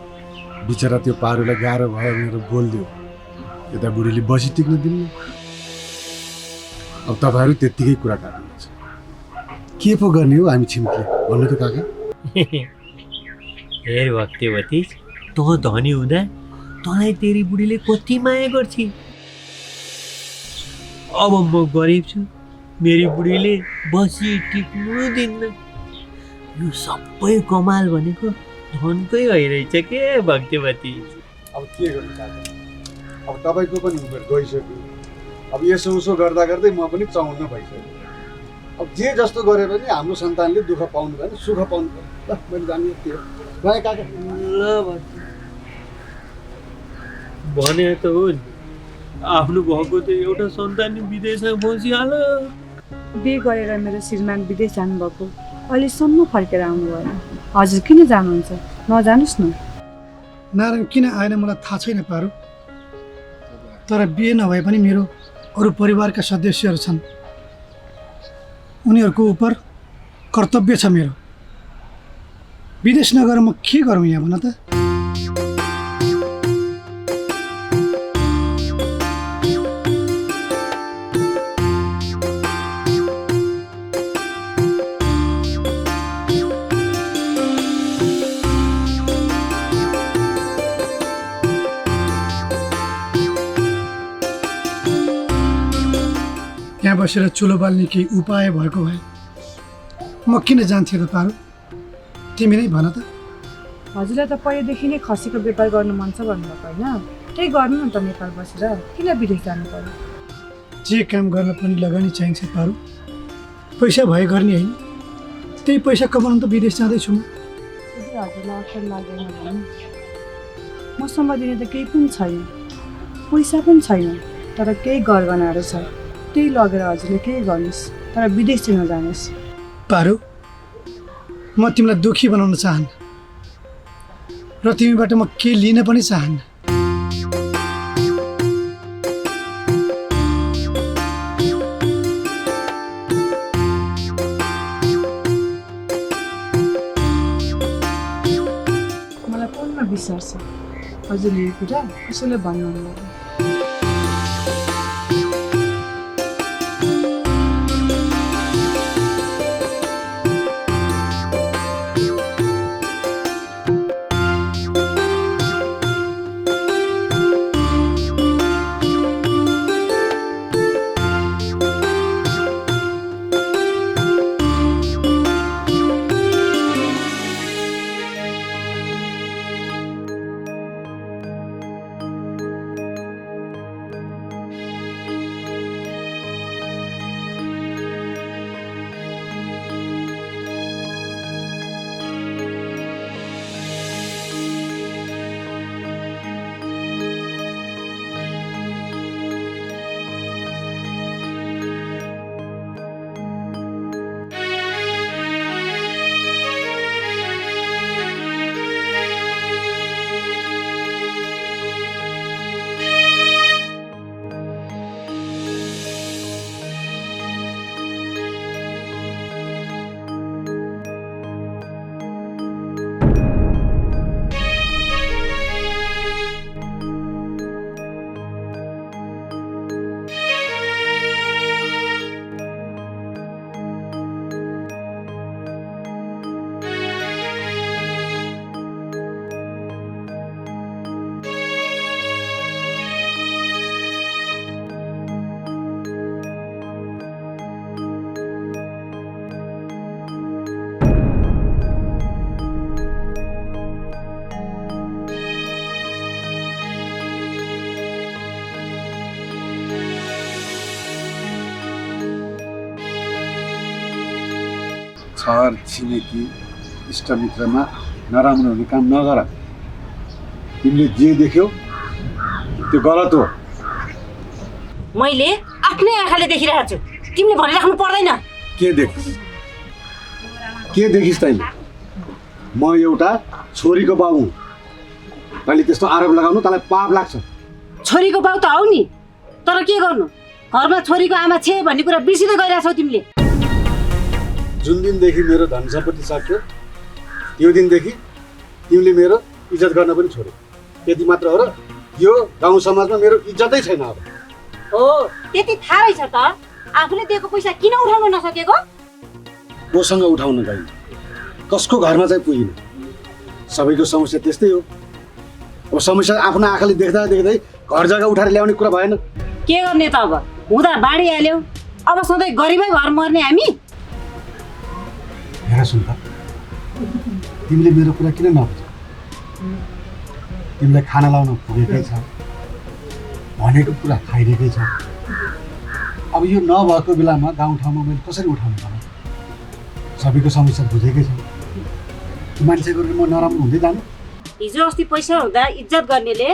बिचरा त्यो पारुलाई गाह्रो भयो भनेर बोलिदियो, यता बुढीले बसी टिक्न दिनु। अब तपाईँहरू त्यत्तिकै कुरा काट्नुहुन्छ, के पो गर्ने हो हामी छिमेकीले भन्नु त काका। हेर भक्तिवती, तँ धनी हुँदा तँलाई तेरी बुढीले कति माया गर्छ। अब म गरिब छु, मेरी बुढीले बसी टिक्नु दिन्न। यो सबै कमाल भनेको धनकै भइरहेछ के भक्तिवती। अब के गर्नु काका, अब तपाईँको पनि उमेर गइसक्यो। अब यसो उसो गर्दा गर्दै म पनि 54 भइसक्यो। अब जे जस्तो गरे पनि हाम्रो सन्तानले दुःख पाउनु भएन, सुख पाउनु पर्यो। ल मैले जान्ने त्यो गएँ काका। ल भने त हो नि, आफ्नो भएको त एउटा सन्तान विदेशमा बसिहाल्यो। बिहे गरेर मेरो श्रीमान विदेश जानुभएको, अहिलेसम्म फर्केर आउनु भएन। हजुर किन जानुहुन्छ? नजानुहोस् न। नारायण किन आएन मलाई थाहा छैन पारु, तर बिहे नभए पनि मेरो अरू परिवारका सदस्यहरू छन्, उनीहरूको उप कर्तव्य छ मेरो। विदेश नगएर म के गरौँ यहाँ भन त। यहाँ बसेर चुलो बाल्ने केही उपाय भएको भए म किन जान्थेँ त पारु, तिमी नै भन त। हजुरलाई त पहिलेदेखि नै खसीको व्यापार गर्नु मन छ भन्नुभएको होइन? त्यही गर्नु न त, नेपाल बसेर किन विदेश जानु पर्यो? जे काम गर्न पनि लगानी चाहिन्छ पारु, पैसा भए गर्ने होइन। त्यही पैसा कमाउनु त विदेश जाँदैछु म। यदि हजुरलाई असल लाग्दैन भने मसँग दिने त केही पनि छैन, पैसा पनि छैन, तर केही गरगहनाहरू छ, त्यही लगेर हजुरले केही गर्नुहोस्, तर विदेश चाहिँ नजानुहोस्। पारु, म तिमीलाई दुःखी बनाउन चाहन्न र तिमीबाट म केही लिन पनि चाहन्न। मलाई पूर्ण विश्वास छ हजुरले यो कुरा कसैले भन्नुहुन्न। छर छिमेकी इष्टमित्रमा नराम्रो हुने काम नगर। तिमीले जे देख्यौ त्यो गलत हो। मैले आफ्नै आँखाले देखिरहेको छु, तिमीले भनिराख्नु पर्दैन। के देखिस् तैँले? म एउटा छोरीको बाउ हुँ, तैँले त्यस्तो आरोप लगाउनु तँलाई पाप लाग्छ। छोरीको बाउ त हौ नि, तर के गर्नु, घरमा छोरीको आमा छे भन्ने कुरा बिर्सिँदै गइरहेछौ तिमीले। जुन दिनदेखि मेरो धन सम्पत्ति सक्यो त्यो दिनदेखि तिमीले मेरो इज्जत गर्न पनि छोड्यो। त्यति मात्र हो र? यो गाउँ समाजमा मेरो इज्जतै छैन अब। हो त्यति थाहा रहेछ त आफूले दिएको पैसा किन उठाउन नसकेको? कोसँग उठाउन गइन्, कसको घरमा चाहिँ पुगिन। सबैको समस्या त्यस्तै हो। अब समस्या आफ्नो आँखाले देख्दा देख्दै घर जग्गा उठाएर ल्याउने कुरा भएन। के गर्ने त अब? हुँदा बाढी हाल्यो, अब सधैँ गरिबै घर मर्ने हामी। हेर सुन त, तिमीले मेरो कुरा किन नबुझ्यौ? तिमीलाई खाना लाउन पुगेकै छ, भनेको कुरा खाइरहेकै छ। अब यो नभएको बेलामा गाउँठाउँमा मैले कसरी उठाउनु पर्यो? सबैको समस्या बुझेकै छ। मान्छे गरेर म नराम्रो हुँदै जानु? हिजो अस्ति पैसा हुँदा इज्जत गर्नेले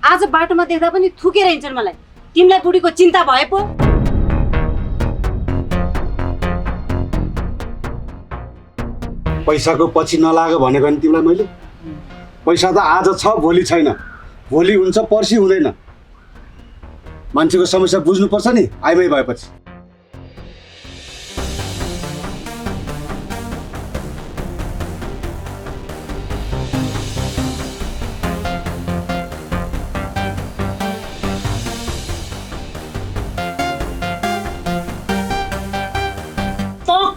आज बाटोमा देख्दा पनि थुकेर हिँड्छन् मलाई। तिमीलाई बुढीको चिन्ता भए पो? पैसाको पछि नलाग भनेको नि तिमीलाई मैले। पैसा त आज छ भोलि छैन, भोलि हुन्छ पर्सि हुँदैन। मान्छेको समस्या बुझ्नुपर्छ नि आइमै भएपछि।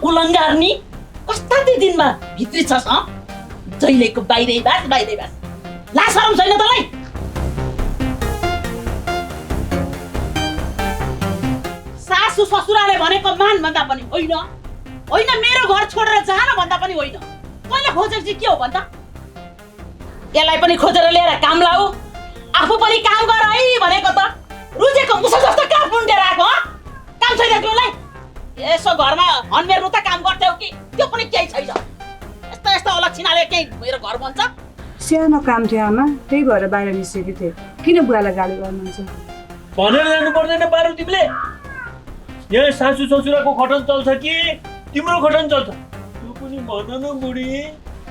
कुलङ्गार्नी कस्ता त्यो दिनमा भित्री छस्? जहिलेको बाहिरै बास बाहिरै बास, लाज शरम छैन तँलाई? सासु ससुराले भनेको मान भन्दा पनि होइन, होइन मेरो घर छोडेर जान भन्दा पनि होइन। तैँले खोजेको चाहिँ के हो भन् त? यसलाई पनि खोजेर लिएर काम लाऊ, आफू पनि काम गर है भनेको त। रुजेको मुसा जस्तो कहाँ पुन्डेर आएको? काम छैन तिमीलाई? यसो घरमा हनमेर्नु त काम गर्थ्यौ कि? त्यो पनि केही छैन। यस्तो यस्तो अलक्षिणाले केही मेरो घर बन्छ? सानो काम थियो आमा, त्यही भएर बाहिर निस्केको थिएँ। किन बुवालाई गाली गर्नुहुन्छ? भनेर जानु पर्दैन पारु तिमीले। यहाँ सासू ससुराको खटन चल्छ कि तिम्रो खटन चल्छ? त्यो पनि भन न बुढी।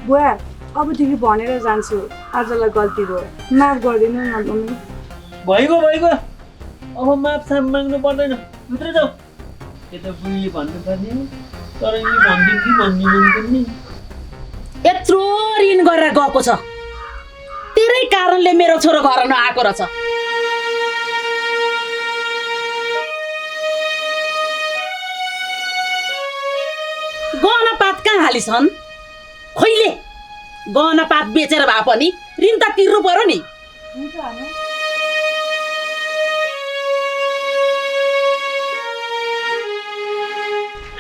बुवा अबदेखि भनेर जान्छु, आजलाई गल्ती भयो, माफ गरिदिनु न मम्मी। भइगयो भइगयो, अब माफ साफ माग्नु पर्दैन। भित्र जाऊ। यता बुढीले भन्नु पर्ने, तर यी भन्दिन् कि भन्दिनन् नि। यत्रो ऋण गरेर गएको छ, तेरै कारणले मेरो छोरो घर नआएको रहेछ। गहनापात कहाँ हालिछन्? खोइले गहनापात बेचेर भए पनि ऋण त तिर्नु पर्यो नि।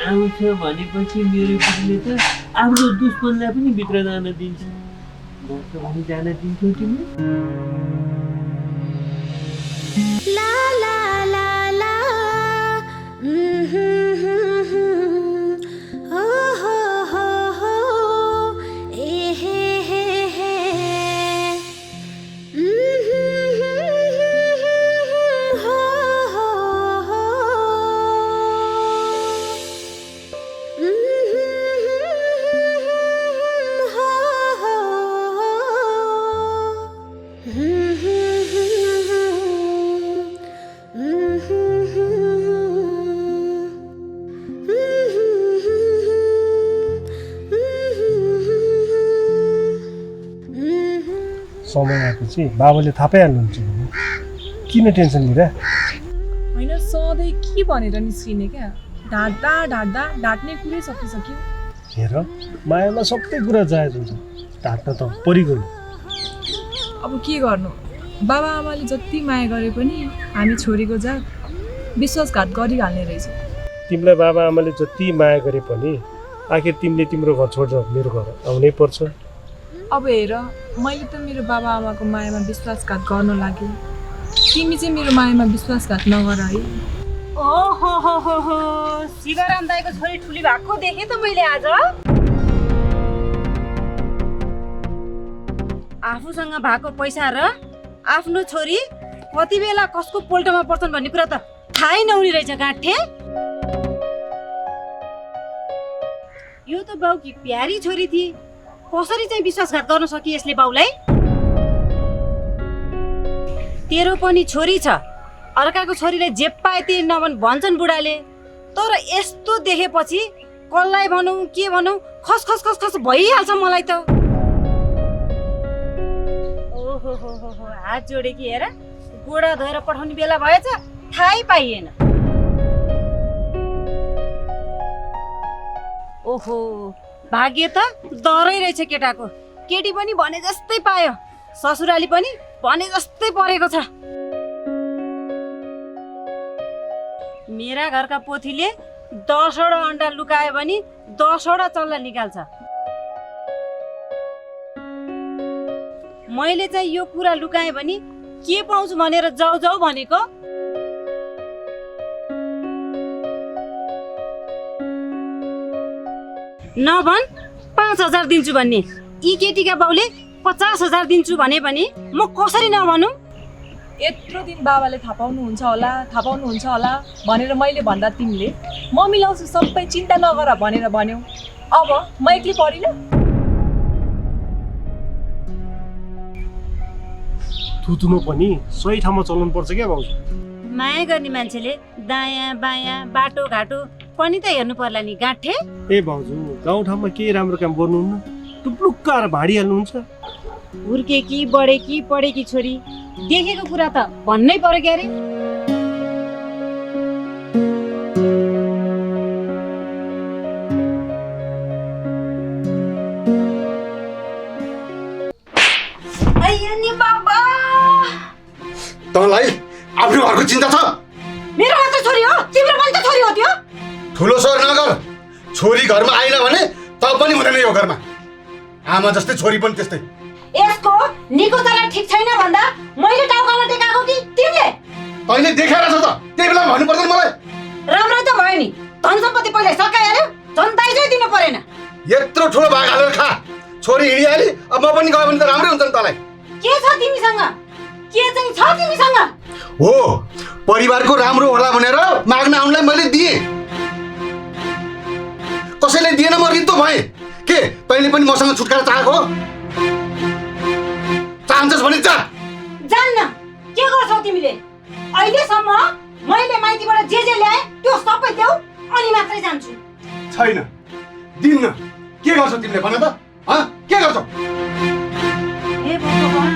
आउँछ भनेपछि मेरो बुढीले त आफ्नो दुश्मनलाई पनि भित्र जान दिन्छ। मसँग पनि जान दिन्छौ तिमी? ला ला ला ला हो हो हो हो ए हे हे हे हो हो हो समय आएपछि बाबाले थाहा पाइहाल्नुहुन्छ। किन टेन्सन लिँदा? होइन सधैँ के भनेर निस्किने क्या? ढाँट्दा ढाँट्दा ढाँट्ने कुरै सकिसक्यो। हेर मायामा सबै कुरा जायज हुन्छ, ढाँट्न त परिगयो। अब के गर्नु, बाबा आमाले जति माया गरे पनि हामी छोरीको जात विश्वासघात गरिहाल्ने रहेछ। तिमीलाई बाबा आमाले जति माया गरे पनि आखिर तिमीले तिम्रो घर छोडेर मेरो घर आउनै पर्छ। अब हेर, मैले त मेरो बाबा आमाको मायामा विश्वासघात गर्न लाग्यो, तिमी चाहिँ मेरो मायामा विश्वासघात नगर है। ओहो हो हो हो, शिवराम दाइको छोरी ठुली भएको देखेँ त मैले आज। आफूसँग भएको पैसा र आफ्नो छोरी कति बेला कसको पोल्टोमा पर्छन् भन्ने कुरा त थाहै नहुने रहेछ गाँठे। यो त बाउकी प्यारी छोरी थिए, कसरी चाहिँ विश्वासघात गर्न सकि यसले बाउलाई? तेरो पनि छोरी छ, अर्काको छोरीले जे पाए त्यही नभन् भन्छन् बुढाले। तर यस्तो देखेपछि कसलाई भनौँ के भनौँ खस खस खस खस भइहाल्छ मलाई त। ओहो हात जोडेकी हेर गोडा धोएर पठाउने बेला भएछ थाहै पाइएन। ओहो भाग्य त डरै रहेछ केटाको। केटी पनि भने जस्तै पायो, ससुराली पनि भने जस्तै परेको छ। मेरा घरका पोथीले 10वटा अन्डा लुकायो भने 10वटा चल्ला निकाल्छ। मैले चाहिँ यो कुरा लुकाएँ भने के पाउँछु भनेर जाऊ जाऊ भनेको। नभन 5,000 दिन्छु भन्ने, यी केटीका बाउले 50,000 दिन्छु भने म कसरी नभनौँ? यत्रो दिन बाबाले थाहा पाउनुहुन्छ होला भनेर मैले भन्दा तिमीले म मिलाउँछु सबै चिन्ता नगर भनेर भन्यौ। अब म एक्लै परिन? थुथुनो पनि सही ठाउँमा चलाउनु पर्छ क्या भाउजू। माया गर्ने मान्छेले दायाँ बायाँ बाटो घाटो पनि त हेर्नु पर्ला नि गाँठे। ए भाउजू गाउँठाउँमा केही राम्रो काम गर्नुहुन्न, टुप्लुक्क आएर भाँडिहाल्नुहुन्छ। हुर्केकी बढेकी पढेकी छोरी देखेको कुरा त भन्नै पर्यो क्यारे। तँलाई आफ्नो घरको चिन्ता छ? मेरो मात्र छोरी हो, तिम्रो पनि त छोरी हो त्यो। ठुलो स्वर नगर। छोरी घरमा आएन भने त पनि हुँदैन यो घरमा। आमा जस्तै छोरी पनि त्यस्तै। यसको निको चला ठीक छैन भन्दा मैले टाउकामा टेकाएको कि तिमीले? तैँले देखाएर छ त, त्यही बेला भन्नु पर्दैन मलाई? राम्रो त भयो नि, धन सम्पत्ति पहिल्यै सकाइहाल्यो, झन् दाइजै दिनु परेन। यत्रो ठुलो भाग हालेर खा। छोरी हिँडिहाली, अब म पनि गयो भने त राम्रै हुन्छ नि तँलाई। के छ तिमीसँग? के चाहिँ छ तिमीसँग? हो, परिवारको राम्रो होला भनेर माग्न आउनलाई मैले दिएँ। कसैले दिएन म रित्तो भएँ। के तैँले पनि मसँग छुटकारा चाहेको हो? चाहन्छस् भने जा। जान्न, के गर्छौ तिमीले? अहिलेसम्म मैले माइतीबाट जे ल्याएँ त्यो सबै देऊ अनि मात्रै जान्छु। छैन, दिन्न। के गर्छौ तिमीले भन त? के गर्छौ? हे भगवान,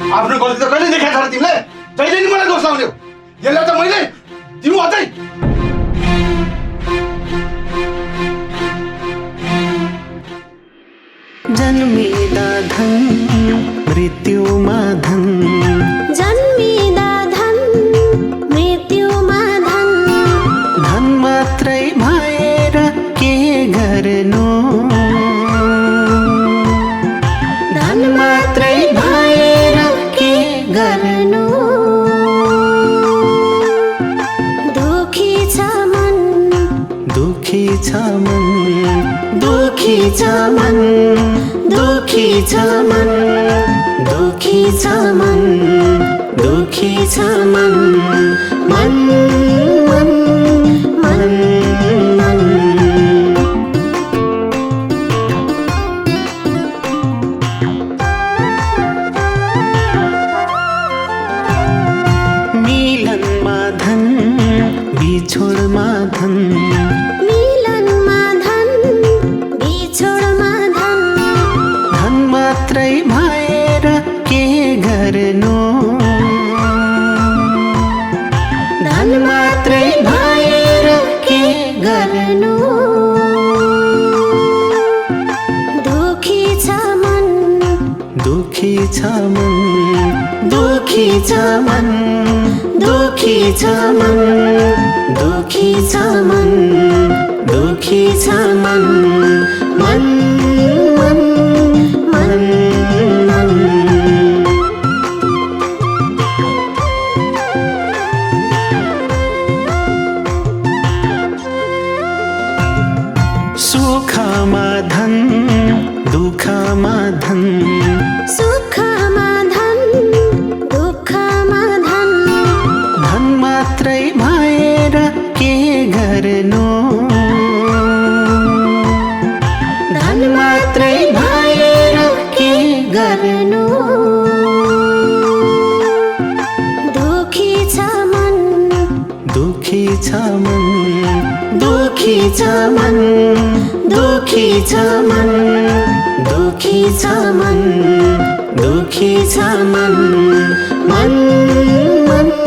आफ्नो गल्ती त कहिले देखाएको छ तिमीले? जहिले नि मलाई दोष लाउने हो। यसलाई त मैले दिनु अझै। जन्मिदा धन मृत्युमा धन, जन्मिदा धन मृत्युमा धन, धन मात्रै भएर के गर्नु, धन मात्रै भएर के गर्नु, दुखी छ मन, दुखी छ मन, दुखी छ मन, दुखी छ मन, दुखी छ मन, दुखी छ मन, मन मन मन मन। मिलनमा धन बिछोडमा धन, मिलनमा धन बिछोडमा धन, धन मात्रै भएर के गर्नु, धन मात्रै भएर के गर्नु, दुखी छ मन, दुखी छ मन, दुखी छ मन, दुखी छ मन, दुखी छ मन, दुखी छ मन, मन मन मन मन। सुखमा धन दुःखमा धन, सुखमा धन दुःखमा धन, धन मात्रै भएर के गर्नु, धन मात्रै भएर के गर्नु, दुखी छ मन, दुखी छ मन, दुखी छ मन दुखी छ मन दुखी छ मन दुखी छ मन मन मन